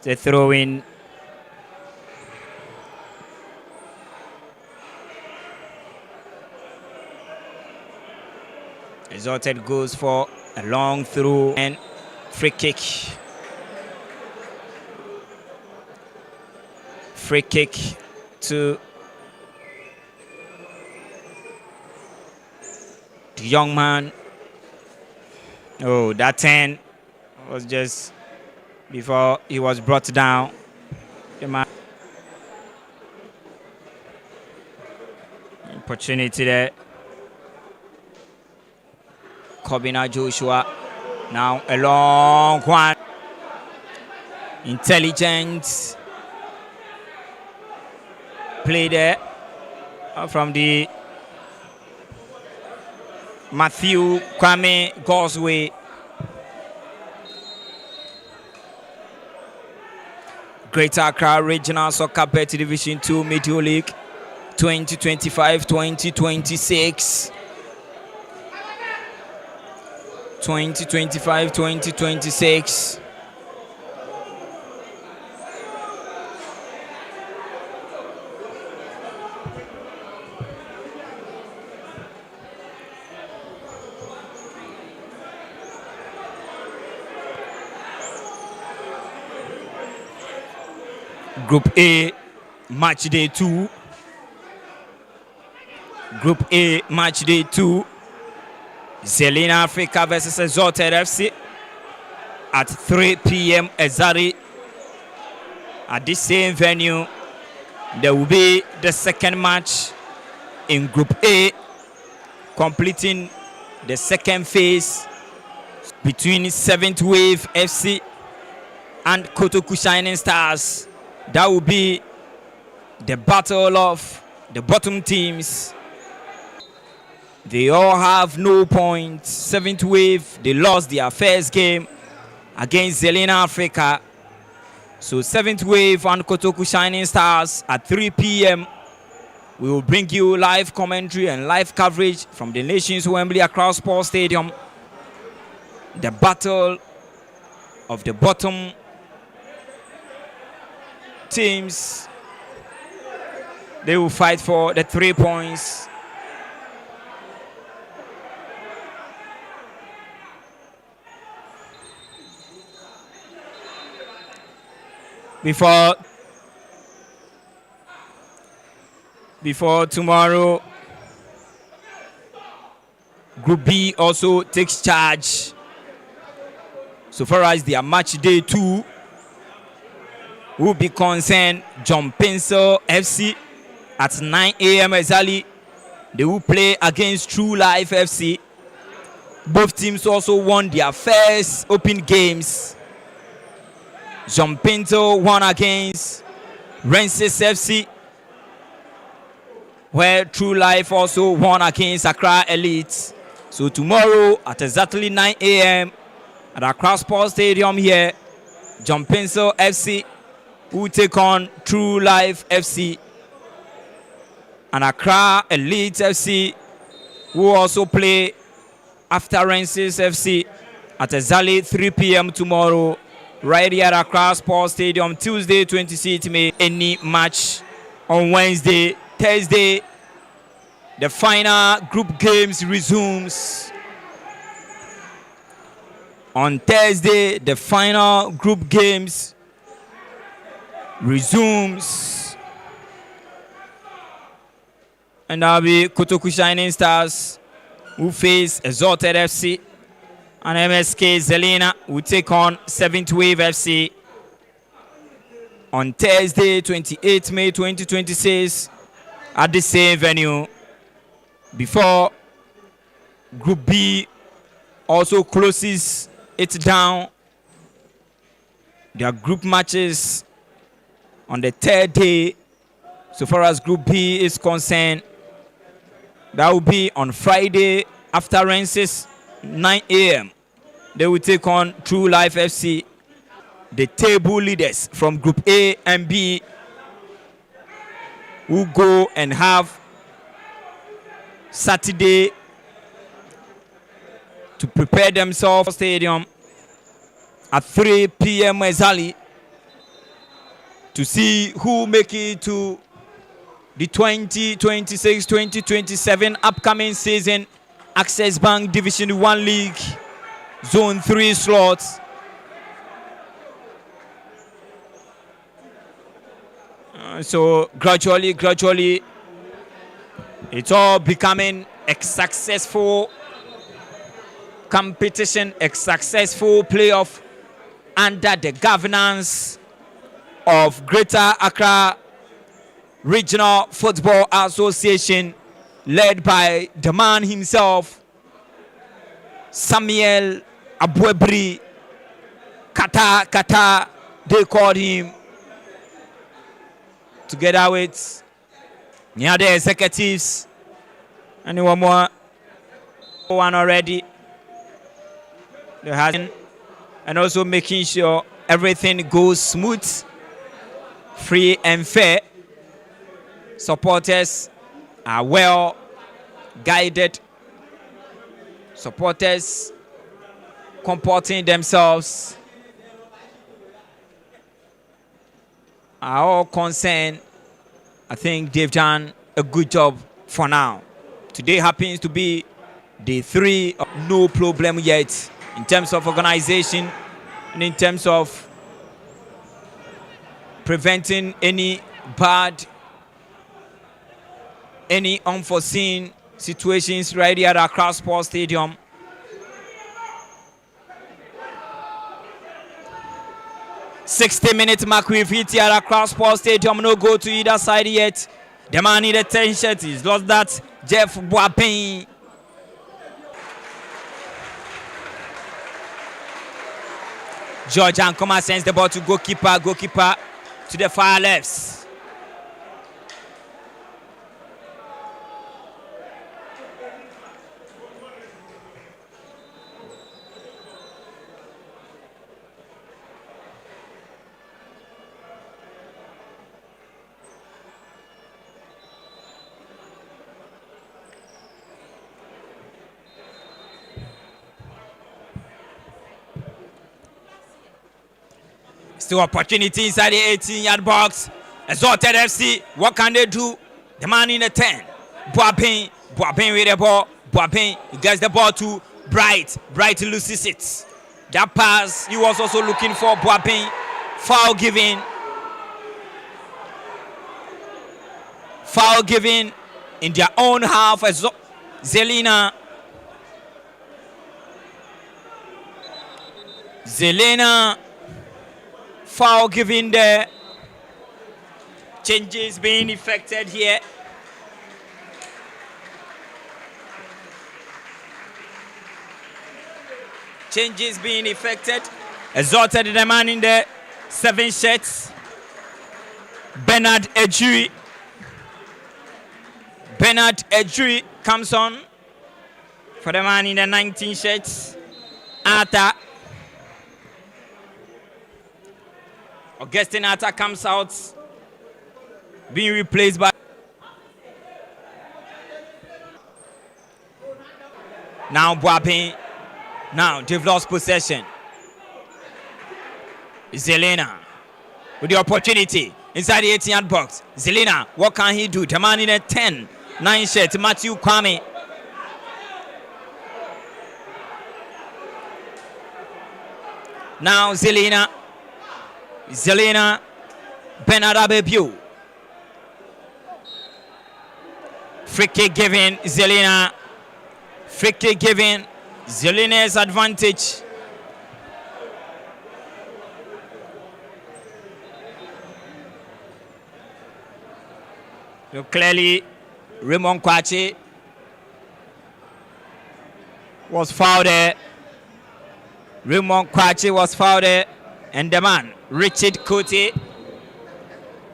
The throw in. Exuited goes for a long through and free kick. Free kick to the young man. Oh, that 10 was just before he was brought down. The man. Opportunity there. Kobina Joshua. Now a long one. Intelligent play there from the Matthew Kwame Gosway. Greater Accra Regional Soccer Bet Division 2 Media League 2025-2026. 2025-2026. Group A, match day 2. Group A, match day 2. Zilina Africa versus Exuited FC at 3 p.m. exactly. At this same venue, there will be the second match in Group A, completing the second phase between 7th Wave FC and Kotoku Shining Stars. That will be the battle of the bottom teams. They all have no points. 7th Wave, they lost their first game against Zilina Africa. So 7th Wave and Kotoku Shining Stars at 3 p.m. We will bring you live commentary and live coverage from the nation's Wembley Accra Sports Stadium. The battle of the bottom teams. They will fight for the 3 points. Before tomorrow, Group B also takes charge. So far as their match day 2 will be concerned, John Pencil FC at 9 a.m. exactly. They will play against True Life FC. Both teams also won their first open games. John Pinto won against Rensis FC, where True Life also won against Accra Elite. So tomorrow at exactly 9 a.m. at Accra Sports Stadium here, John Pencil FC will take on True Life FC. And Accra Elite FC will also play after Rensis FC at exactly 3 p.m. tomorrow, right here at Accra Sports Stadium. Tuesday, 26th May. Any match on Wednesday, Thursday, the final group games resumes. On Thursday, the final group games resumes. And that'll be Kotoku Shining Stars who face Exuited FC. And MSK Zilina will take on 7th Wave FC on Thursday, 28 May 2026 at the same venue. Before Group B also closes it down, their group matches on the 3rd day. So far as Group B is concerned, that will be on Friday after Renses, 9 a.m. They will take on True Life FC, the table leaders from Group A and B, who go and have Saturday to prepare themselves stadium at 3 p.m. exactly to see who make it to the 2026-2027 upcoming season Access Bank Division 1 League Zone 3 slots. So gradually, it's all becoming a successful competition, a successful playoff under the governance of Greater Accra Regional Football Association, led by the man himself, Samuel Abuebri Kata, they called him, together with the other executives. And one more, one already. There has been, and also making sure everything goes smooth, free and fair. Supporters are well guided. Supporters comporting themselves are all concerned. I think they've done a good job for now. Today happens to be day 3, no problem yet in terms of organization and in terms of preventing any unforeseen situations right here at Accra Sports Stadium. '60-minute mark we've hit here at Accra Sports Stadium. No go to either side yet. The man in the 10 shirt, he's lost that. Jeff Boapin. George Ankoma sends the ball to goalkeeper to the far left. Still opportunity inside the 18-yard box. Exalted FC, what can they do? The man in the 10. Boapin with the ball. Boapin gets the ball to Bright. Bright loses it. That pass, he was also looking for Boapin. Foul given in their own half. Zilina foul given there. Changes being effected here. Changes being effected. Exalted the man in the 7 shirts. Bernard Ejui comes on for the man in the 19 shirts. Ata. Augustine Ata comes out, being replaced by. Now Boapin. Now they've lost possession. Zilina with the opportunity inside the 18-yard box. Zilina, what can he do? The man in a 10-9 shirt, Matthew Kwame. Now Zilina, Bernard Abebu. Free kick given, Zilina. Free kick given Zilina's advantage. So clearly, Raymond Kwachi was fouled there. Raymond Kwachi was fouled there. And the man, Richard Cote,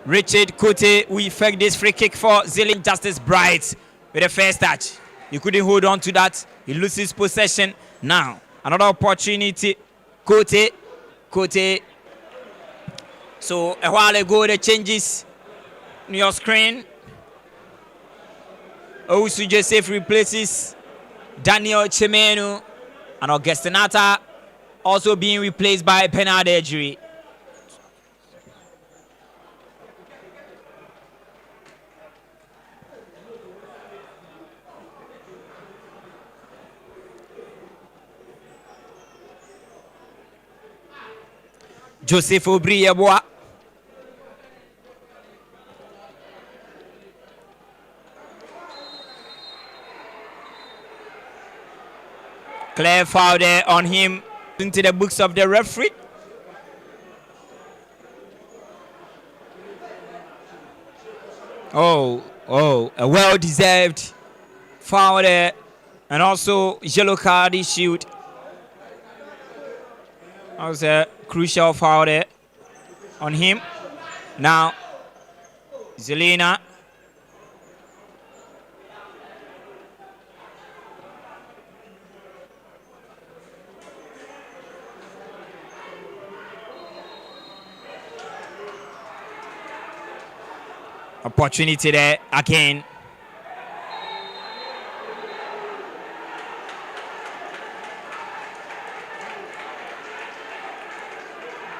will effect this free kick for Zilin. Justice Bright with the first touch. He couldn't hold on to that. He loses possession. Now, another opportunity. Cote. So, a while ago, the changes on your screen. Owusu Joseph replaces Daniel Chemenu, and Augustinata also being replaced by Bernard Ejiri. Joseph Obrieboa. Clear foul there on him into the books of the referee. Oh, a well-deserved foul there. And also yellow card issued. That was a crucial foul there on him. Now, Zilina. Opportunity there again.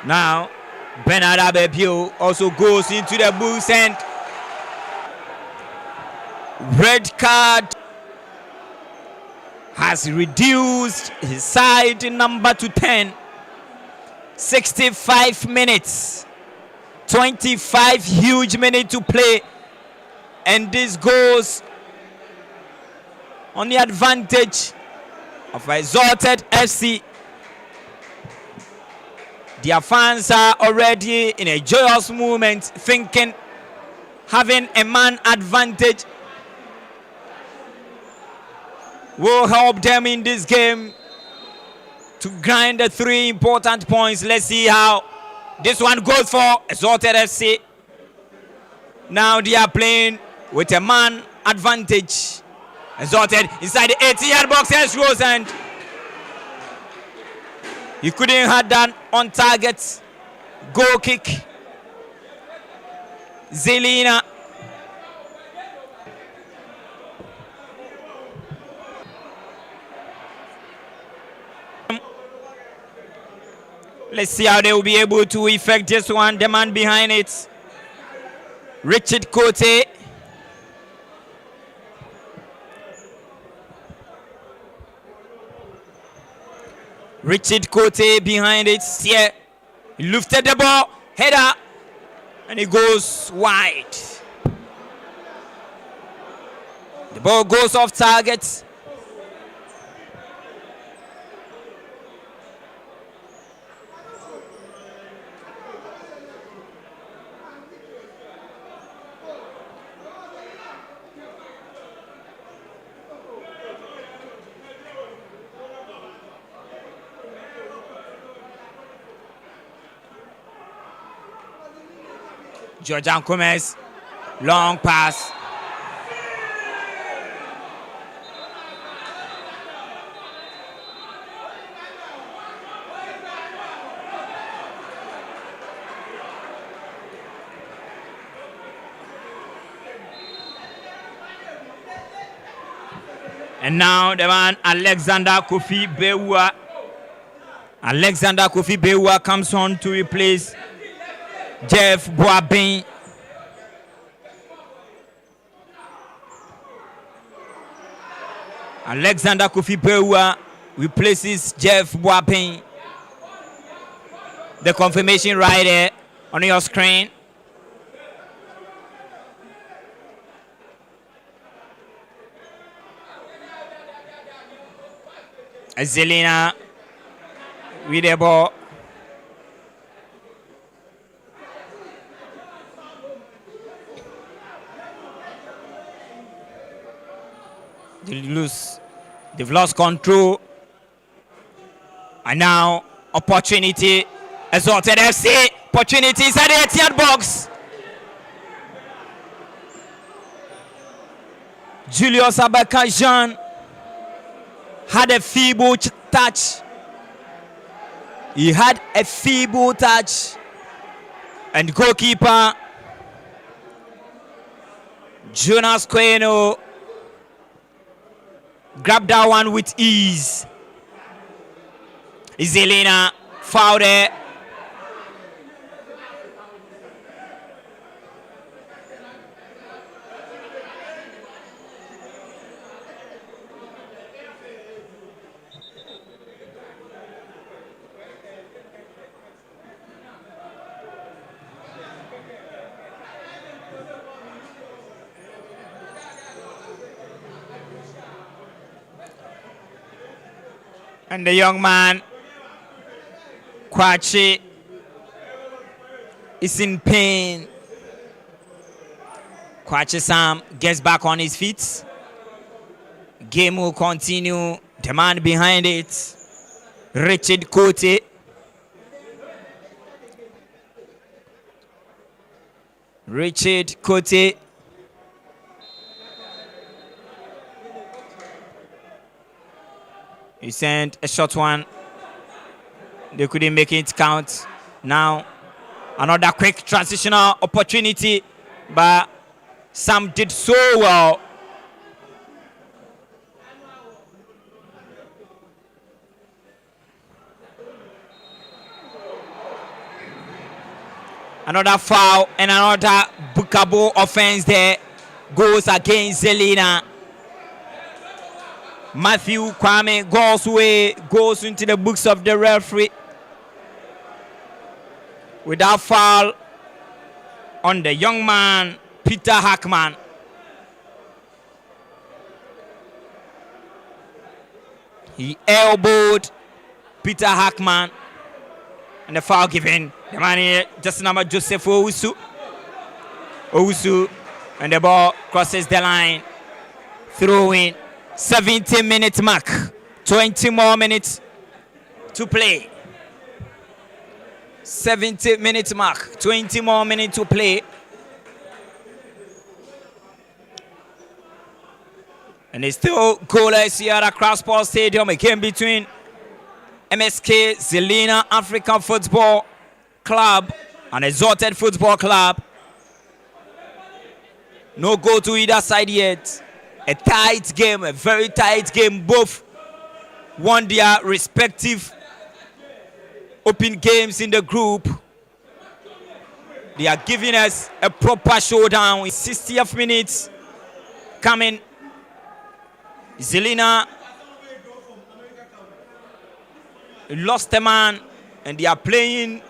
Now, Bernard Abebio also goes into the booth and red card has reduced his side number to 10. 65 minutes. 25 huge minutes to play, and this goes on the advantage of Exuited FC. Their fans are already in a joyous moment, thinking having a man advantage will help them in this game to grind the 3 important points. Let's see how this one goes for Exuited FC. Now they are playing with a man advantage. Exuited inside the 18-yard box, yes, Rose, and he couldn't have done on target goal kick. Zilina. Let's see how they will be able to effect this one. The man behind it, Richard Cote. Richard Cote behind it. Yeah. He lifted the ball, header, and it goes wide. The ball goes off target. Georgian Gomez, long pass. And now the man Alexander Kofi Bewa. Alexander Kofi Bewa comes on to replace Jeff Boabin. Alexander Kofi Bewa replaces Jeff Boabin. The confirmation right there on your screen. Zilina with the ball. They've lost control. And now opportunity. Exalted FC. Opportunity inside the 18th box. Julius Abakajan had a feeble touch. He had a feeble touch. And goalkeeper Jonas Queno grabbed that one with ease. Zilina fouled it. And the young man, Kwachi, is in pain. Kwachi Sam gets back on his feet. Game will continue. The man behind it, Richard Cote. Richard Cote. He sent a short one. They couldn't make it count. Now, another quick transitional opportunity, but Sam did so well. Another foul and another bookable offense there goes against Zilina. Matthew Kwame goes into the books of the referee without foul on the young man, Peter Hackman. He elbowed Peter Hackman, and the foul given. The man here, just number Joseph Owusu, and the ball crosses the line. Throwing. 70-minute mark. 20 more minutes to play. 70-minute mark. 20 more minutes to play. And it's still goalless here at Accra Sports Stadium. A game between MSK Zilina African Football Club and Exalted Football Club. No goal to either side yet. A tight game, a very tight game. Both won their respective open games in the group. They are giving us a proper showdown in 60th minutes. Coming, Zilina lost a man, and they are playing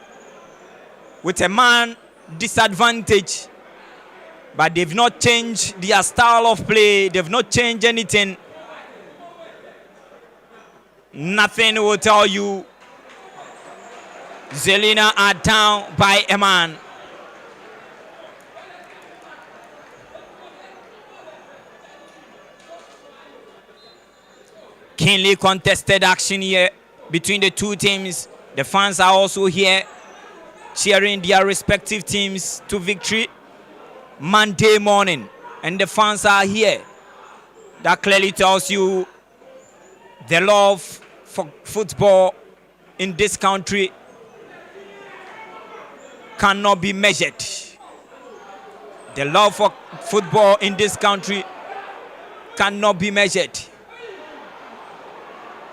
with a man disadvantage. But they've not changed their style of play. They've not changed anything. Nothing will tell you Zilina are down by a man. Keenly contested action here between the two teams. The fans are also here cheering their respective teams to victory. Monday morning, and the fans are here. That clearly tells you the love for football in this country cannot be measured. The love for football in this country cannot be measured.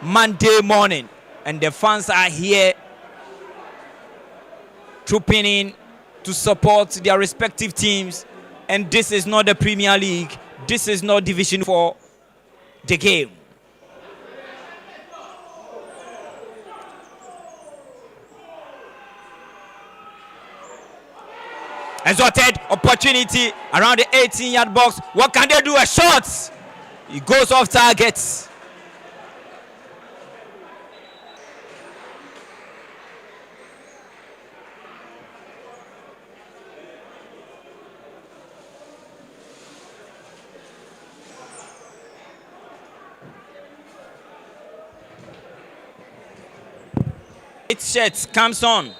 Monday morning, and the fans are here trooping in to support their respective teams. And this is not the Premier League. This is not Division 4. The game. Exalted opportunity around the 18-yard box. What can they do? A shot. He goes off target. white shirt comes on.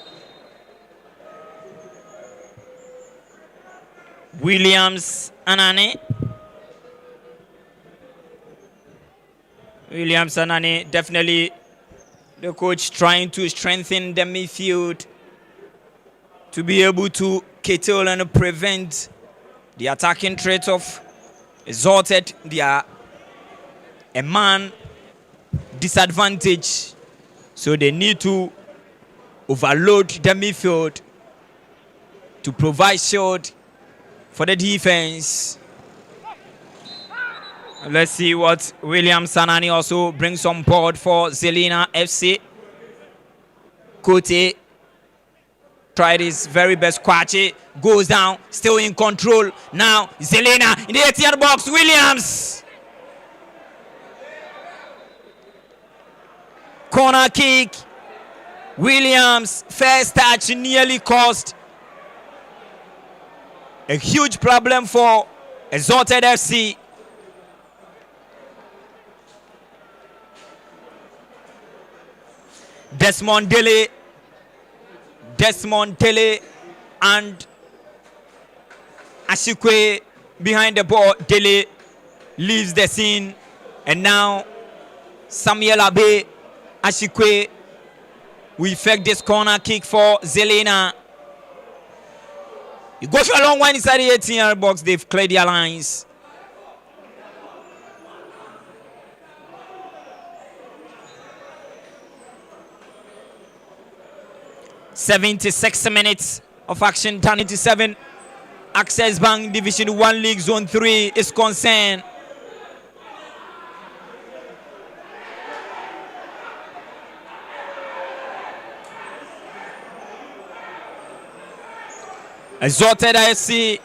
Williams Anane. Williams Anane, definitely the coach trying to strengthen the midfield to be able to curtail and prevent the attacking threat of Exalted. They are a man disadvantage, so they need to overload the midfield to provide shield for the defense. Let's see what William Sanani also brings on board for Zilina FC. Kote tried his very best. Kwache goes down, still in control. Now Zilina in the 18th box. Williams. Corner kick. Williams first touch nearly caused a huge problem for Exalted FC. Desmond Dele and Ashikwe behind the ball. Dele leaves the scene, and now Samuel Abe Ashikwe will effect this corner kick for Zilina. He goes for a long one inside the 18-yard box. They've cleared their lines. "76 minutes of action, 97. Access Bank Division 1 League Zone 3 is concerned. Exalted FC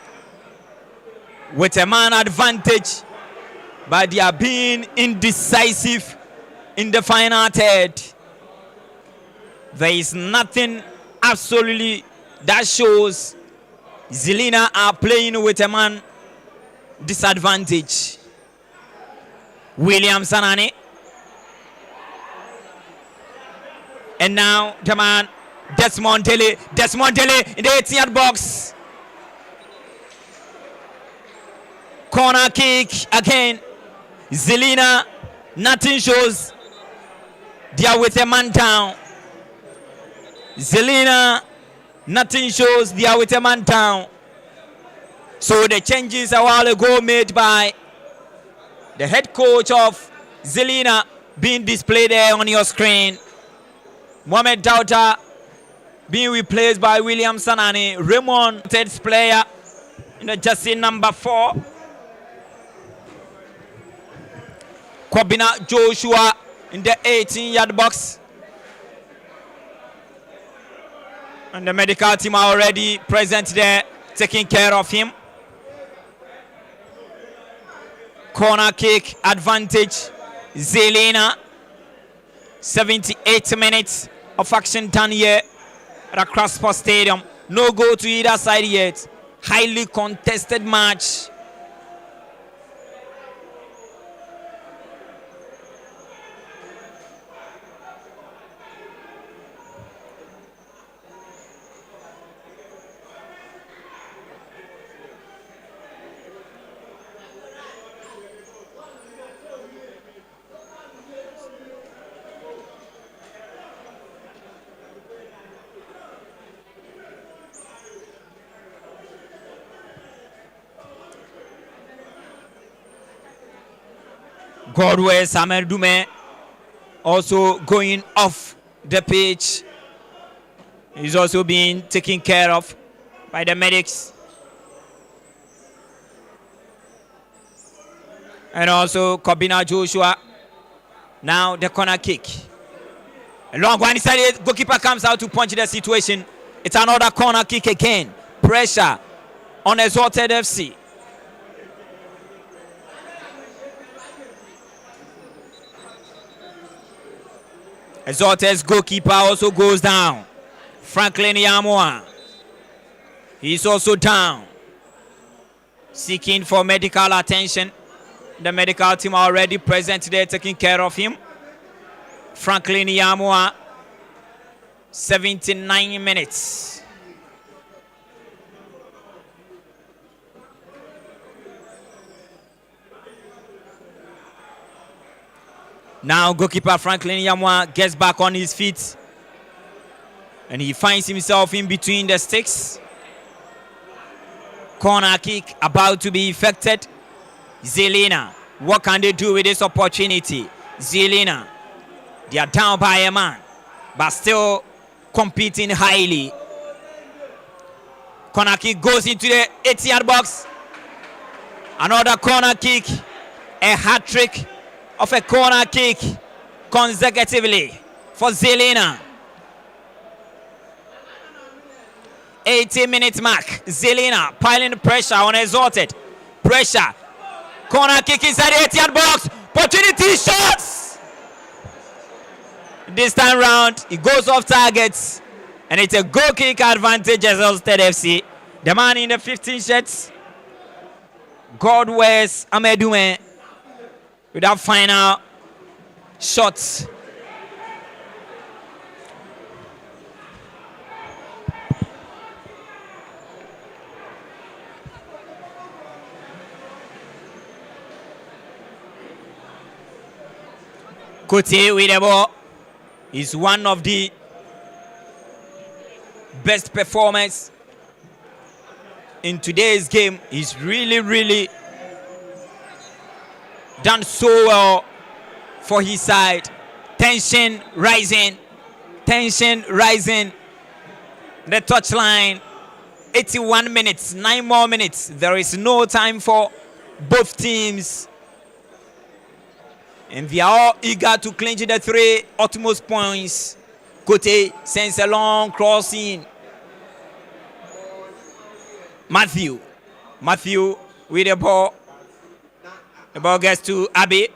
with a man advantage, but they are being indecisive in the final third. There is nothing absolutely that shows Zilina are playing with a man disadvantage. William Sanane. And now the man Desmond Dele in the 18th box. Corner kick again. Zilina, nothing shows. They are with a man down. Zilina, nothing shows. They are with a man down. So the changes a while ago made by the head coach of Zilina being displayed there on your screen. Mohamed Dauta being replaced by William Sanani. Raymond, third player in the jersey number 4. Kwabena Joshua in the 18-yard box. And the medical team are already present there, taking care of him. Corner kick advantage. Zilina. 78 minutes of action done here at Crossport Stadium. No goal to either side yet. Highly contested match. Godway Samerdume also going off the pitch. He's also being taken care of by the medics. And also Kobina Joshua. Now the corner kick. A long one inside it. Goalkeeper comes out to punch the situation. It's another corner kick again. Pressure on Exalted FC. Exalted's goalkeeper also goes down. Franklin Yamoa. He's also down. Seeking for medical attention. The medical team are already present there taking care of him. Franklin Yamoa 79 minutes. Now goalkeeper Franklin Yamwa gets back on his feet and he finds himself in between the sticks. Corner kick about to be effected. Zilina, what can they do with this opportunity? Zilina, they are down by a man, but still competing highly. Corner kick goes into the 8-yard box. Another corner kick, a hat trick of a corner kick consecutively for Zilina. 80-minute mark. Zilina piling pressure on Exuited. Pressure. Corner kick inside the 8-yard box. Opportunity shots. This time round, it goes off targets. And it's a goal kick advantage as Exuited FC. The man in the 15 shirts, Godwes Amedume, with that final shots. Kote with the ball is one of the best performers in today's game. He's really done so well for his side. Tension rising. The touchline. 81 minutes, 9 more minutes. There is no time for both teams. And they are all eager to clinch the 3 utmost points. Kote sends a long crossing. Matthew with the ball. The ball gets to Abbey.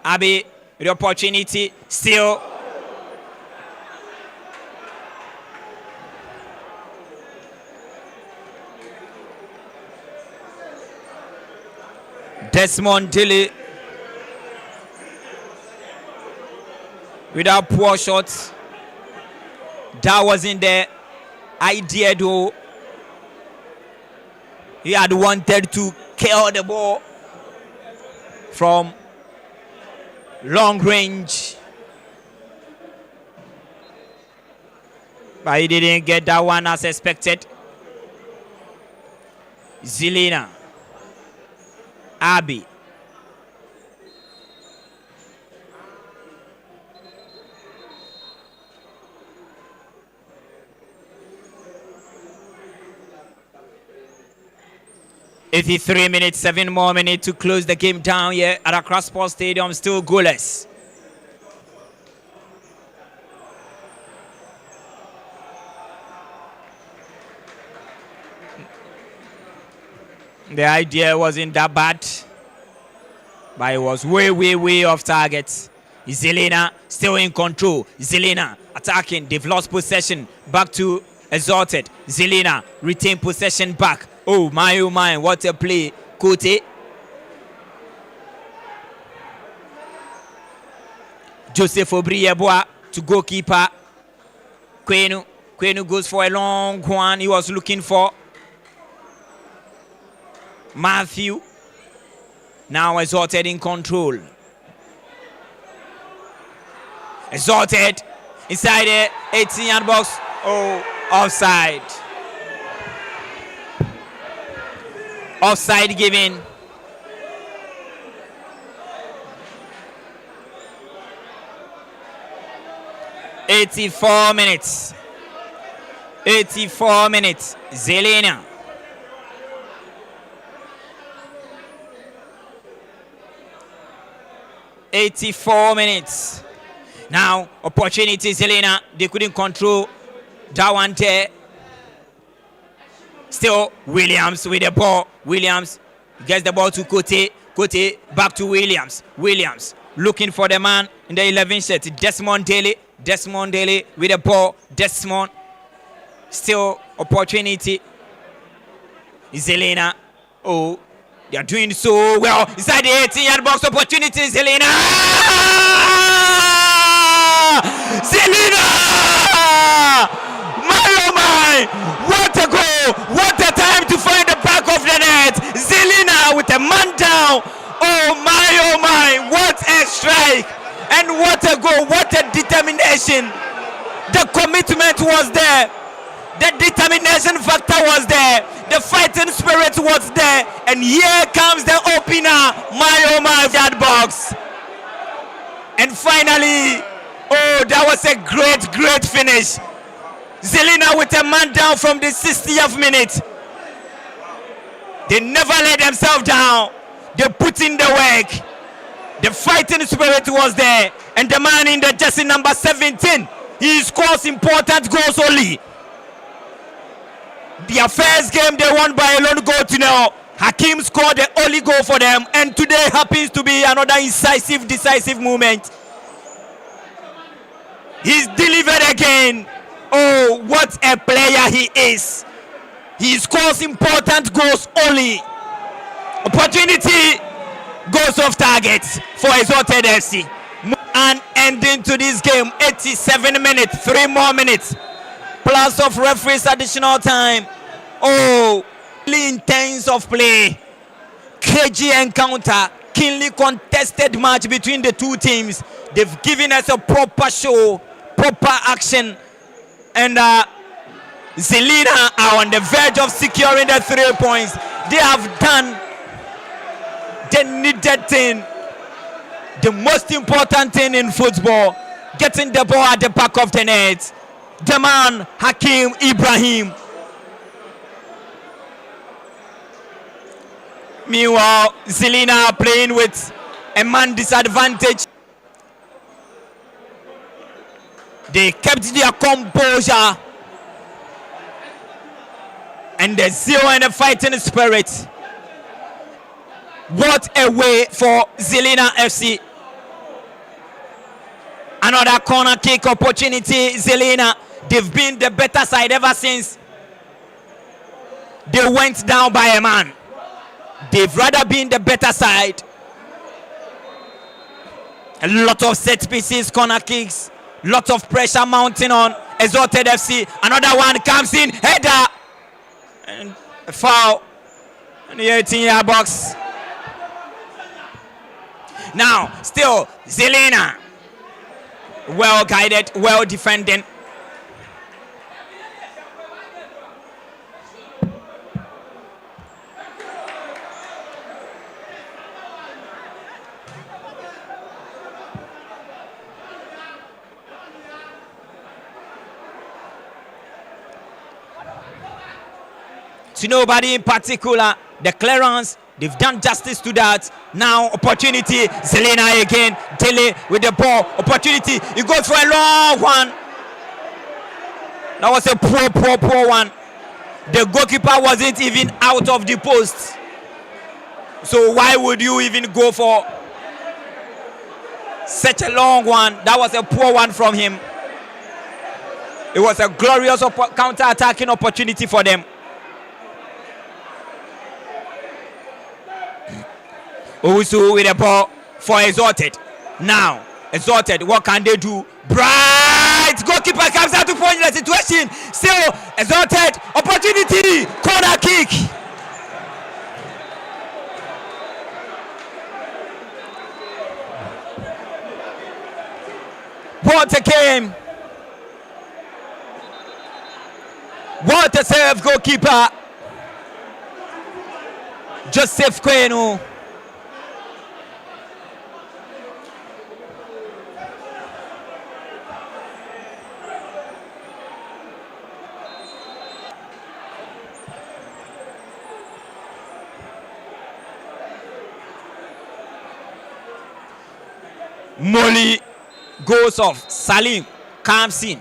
Abbey with the opportunity. Still. Desmond Dilly without poor shots. That wasn't the idea though. He had wanted to kill the ball from long range, but he didn't get that one as expected. Zilina, Abbey, "83 minutes, 7 more minutes to close the game down here at Accra Sports Stadium, still goalless. The idea wasn't that bad, but it was way off target. Zilina still in control. Zilina attacking. They've lost possession. Back to Exuited. Zilina retain possession back. Oh my, what a play. Kote. Joseph Obrieboa to goalkeeper. Kwenu goes for a long one. He was looking for Matthew. Now Exuited in control. Exuited inside the 18-yard box. Oh, offside. Offside given. "84 minutes. 84 minutes. Zilina. "84 minutes. Now, opportunity, Zilina. They couldn't control that one there. Still, Williams with the ball. Williams gets the ball to Kote. Kote back to Williams. Williams looking for the man in the 11 shirt. Desmond Daly. Desmond Daly with the ball. Desmond. Still, opportunity. Zilina. Oh, they are doing so well. Inside the 18-yard box, opportunity, Zilina. Zilina! My oh my! What a goal! What a time to find the back of the net! Zilina with a man down! Oh my! What a strike! And what a goal! What a determination! The commitment was there. The determination factor was there. The fighting spirit was there. And here comes the opener. My that box. And finally, oh, that was a great finish. Zilina with a man down from the 60th minute. They never let themselves down. They put in the work. The fighting spirit was there. And the man in the jersey number 17, he scores important goals only. Their first game they won by a lone goal to nil. Hakim scored the only goal for them, and today happens to be another decisive moment. He's delivered again. Oh, what a player he is. He scores important goals only. Opportunity goes off target for Exuited FC. And ending to this game, 87 minutes, 3 more minutes. Plus of referee's additional time. Oh, really intense of play. KG encounter. Keenly contested match between the two teams. They've given us a proper show, proper action. And Zilina are on the verge of securing the 3 points. They have done the needed thing. The most important thing in football. Getting the ball at the back of the net. The man, Hakim Ibrahim. Meanwhile, Zilina are playing with a man disadvantage. They kept their composure and the zeal and the fighting spirit. What a way for Zilina FC. Another corner kick opportunity. Zilina, they've been the better side ever since they went down by a man. They've rather been the better side. A lot of set pieces, corner kicks, lot of pressure mounting on Exuited FC. Another one comes in, header, and a foul in the 18-yard box. Now, still Zilina, well guided, well defending. To nobody in particular, the clearance, they've done justice to that. Now opportunity, Zilina again, Dele with the ball, opportunity, he goes for a long one. That was a poor one. The goalkeeper wasn't even out of the post. So why would you even go for such a long one? That was a poor one from him. It was a glorious counter-attacking opportunity for them. Owusu with the ball for Exuited. Now, Exuited, what can they do? Bright! Goalkeeper comes out to point the situation. Still, Exuited, opportunity, corner kick. What a game. What a save, goalkeeper. Joseph Kwenu. Molly goes off. Salim comes in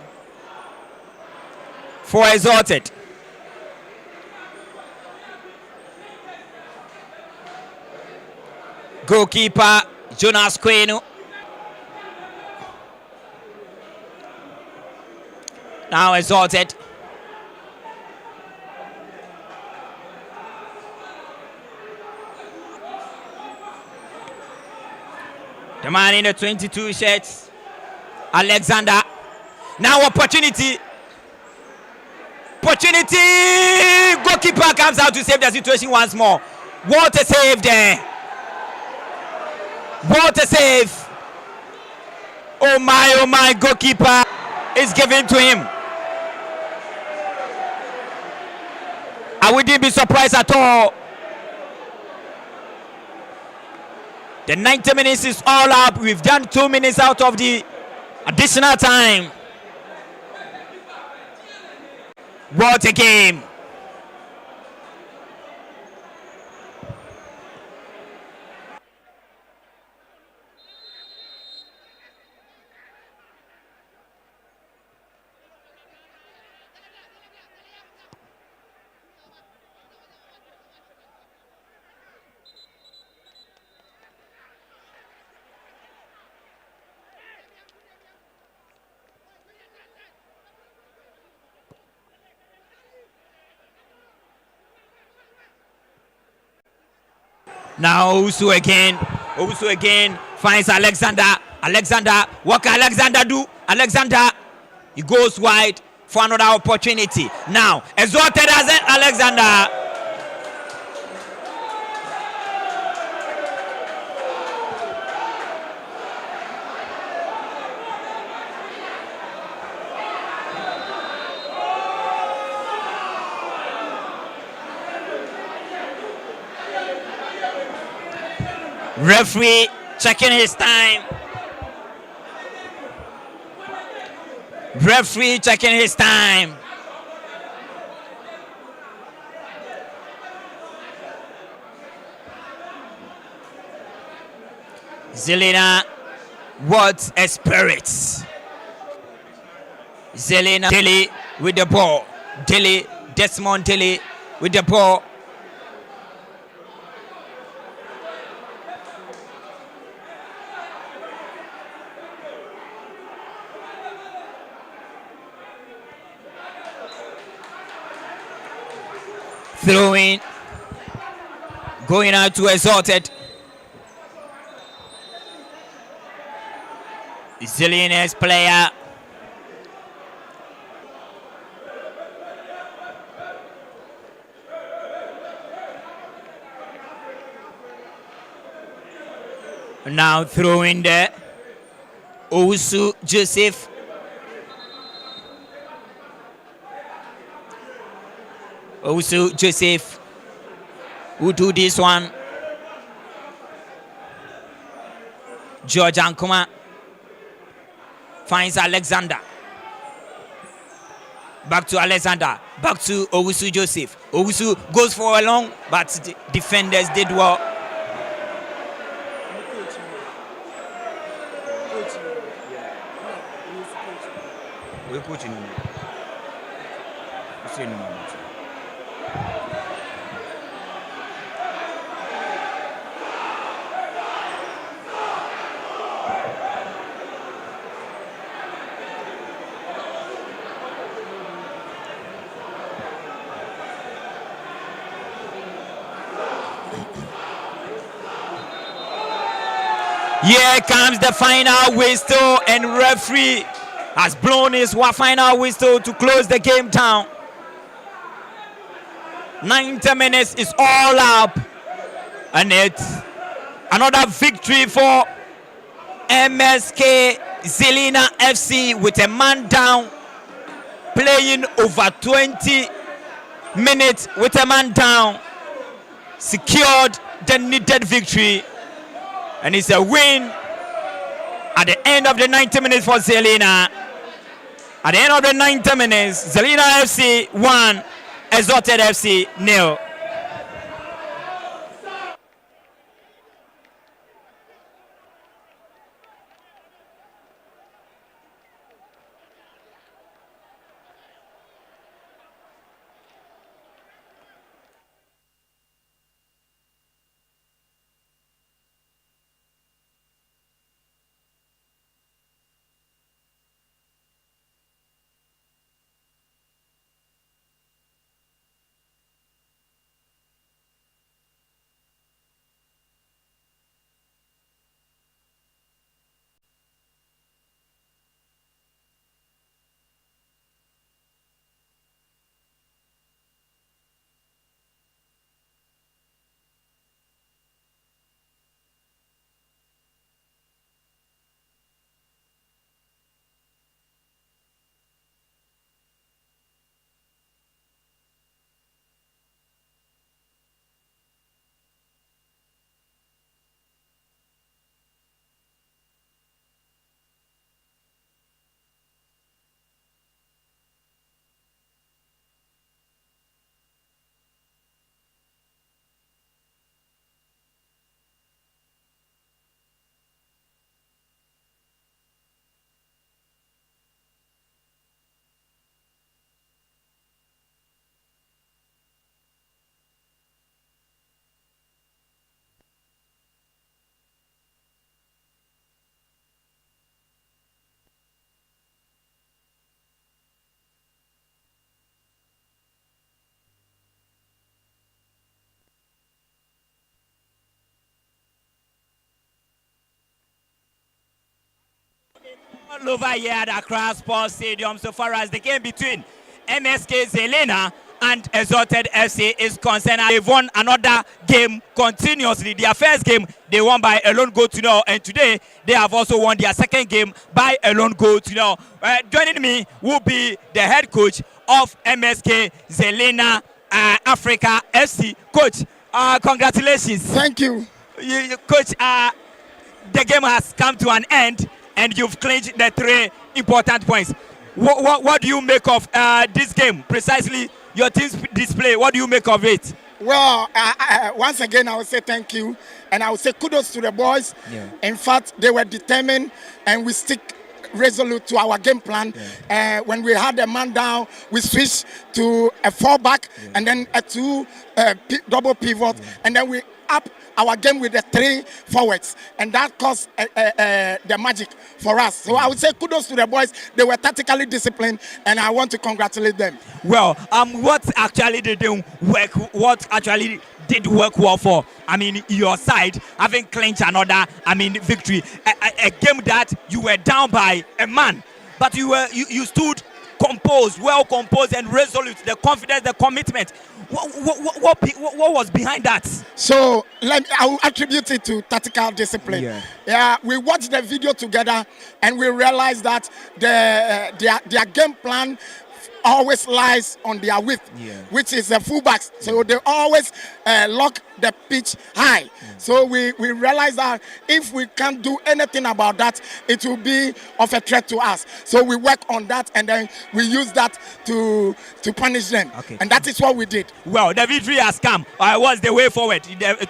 for Exuited. Goalkeeper Jonas Kwenu. Now Exuited. The man in the 22 shirts, Alexander, Now opportunity. Goalkeeper comes out to save the situation once more. What a save there. What a save. Oh my, goalkeeper is given to him. I wouldn't be surprised at all. The 90 minutes is all up. We've done 2 minutes out of the additional time. What a game. Now Owusu again finds Alexander. What can Alexander do? He goes wide for another opportunity. Now Exuited as Alexander. Referee checking his time. Zilina, what a spirit. Zilina, Dilly with the ball. Desmond Dilly with the ball. Throwing, going out to Exuited. Zilina's player. Now throwing there. Owusu Joseph. Owusu Joseph will do this one. George Ankuma finds Alexander. Back to Alexander. Back to Owusu Joseph. Owusu goes for a long, but the defenders did well. Here comes the final whistle, and referee has blown his final whistle to close the game down. 90 minutes is all up, and it's another victory for MSK Zilina FC with a man down, playing over 20 minutes with a man down, secured the needed victory. And it's a win at the end of the 90 minutes for Zilina. At the end of the 90 minutes, Zilina FC 1, Exuited FC 0. All over here at Accra Sports Stadium so far as the game between MSK Zilina and Exuited FC is concerned. They've won another game continuously. Their first game, they won by a lone goal to nil, and today they have also won their second game by a lone goal to nil. Joining me will be the head coach of MSK Zilina Africa FC. Coach, congratulations. Thank you. Coach, the game has come to an end, and you've clinched the 3 important points. What do you make of this game? Precisely your team's display. What do you make of it? Well, once again, I will say thank you, and I will say kudos to the boys. Yeah. In fact, they were determined, and we stick resolute to our game plan. Yeah. When we had a man down, we switched to a 4-back, and then a 2 double pivot, and then we up our game with the 3 forwards, and that caused the magic for us. So I would say kudos to the boys. They were tactically disciplined, and I want to congratulate them. Well, what actually didn't work? What actually did work well for, your side, having clinched another, victory? A game that you were down by a man, but you stood composed, well composed and resolute. The confidence, the commitment. What was behind that? So I will attribute it to tactical discipline. Yeah, we watched the video together and we realized that their game plan always lies on their width, which is the fullbacks. So they always lock the pitch high. So we realize that if we can't do anything about that, it will be of a threat to us. So we work on that, and then we use that to punish them. Okay. And that is what we did. Well, the victory has come. What's the way forward?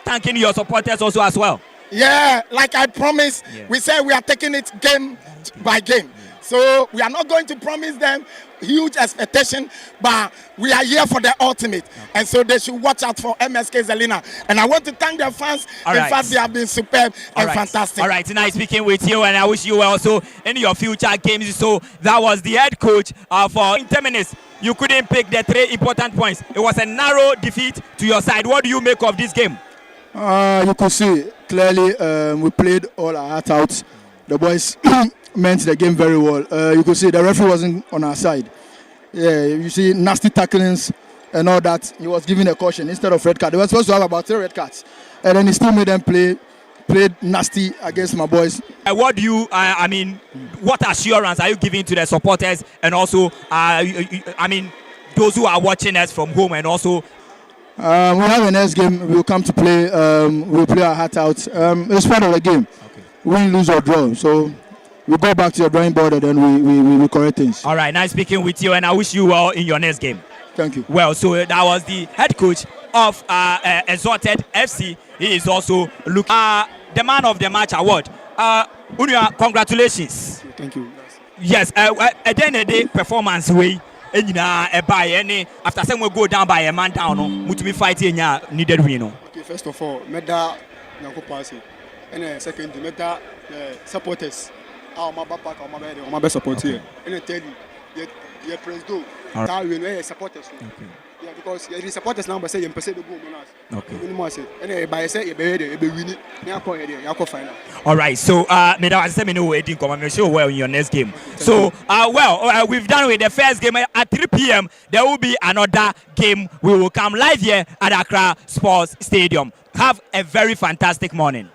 Thanking your supporters also as well. Yeah, like I promised, we said we are taking it game by game. So we are not going to promise them huge expectation, but we are here for the ultimate. And so they should watch out for MSK Zilina. And I want to thank their fans. In fact, they have been superb and fantastic. All right, nice speaking with you, and I wish you well also in your future games. So that was the head coach for 10 minutes. You couldn't pick the 3 important points. It was a narrow defeat to your side. What do you make of this game? You could see clearly we played all our heart out. The boys meant the game very well. You could see the referee wasn't on our side. Yeah, you see nasty tacklings and all that. He was giving a caution instead of red card. They were supposed to have about 3 red cards, and then he still made them played nasty against my boys. What do you, what assurance are you giving to the supporters and also, those who are watching us from home and also? We have a next game. We'll come to play. We'll play our heart out. It's part of the game. Okay. Win, lose or draw. So we go back to the drawing board and then we correct things. All right, nice speaking with you, and I wish you well in your next game. Thank you. Well, so that was the head coach of Exuited FC. He is also the man of the match award. Unia, congratulations. Thank you. Yes, at the end of the day, performance way. After we go down by a man down, mutumi fight needed win. Okay, first of all, meda nyanko pass and second meda supporters. Our back, our best support here. And I tell you, your president, that we know supporters. Yeah, because the supporters now say you perceive the goal. Okay. And by say you be winning. You final. All right. So, I say me know waiting come show well in your next game. So, we've done with the first game at 3 p.m. There will be another game. We will come live here at Accra Sports Stadium. Have a very fantastic morning.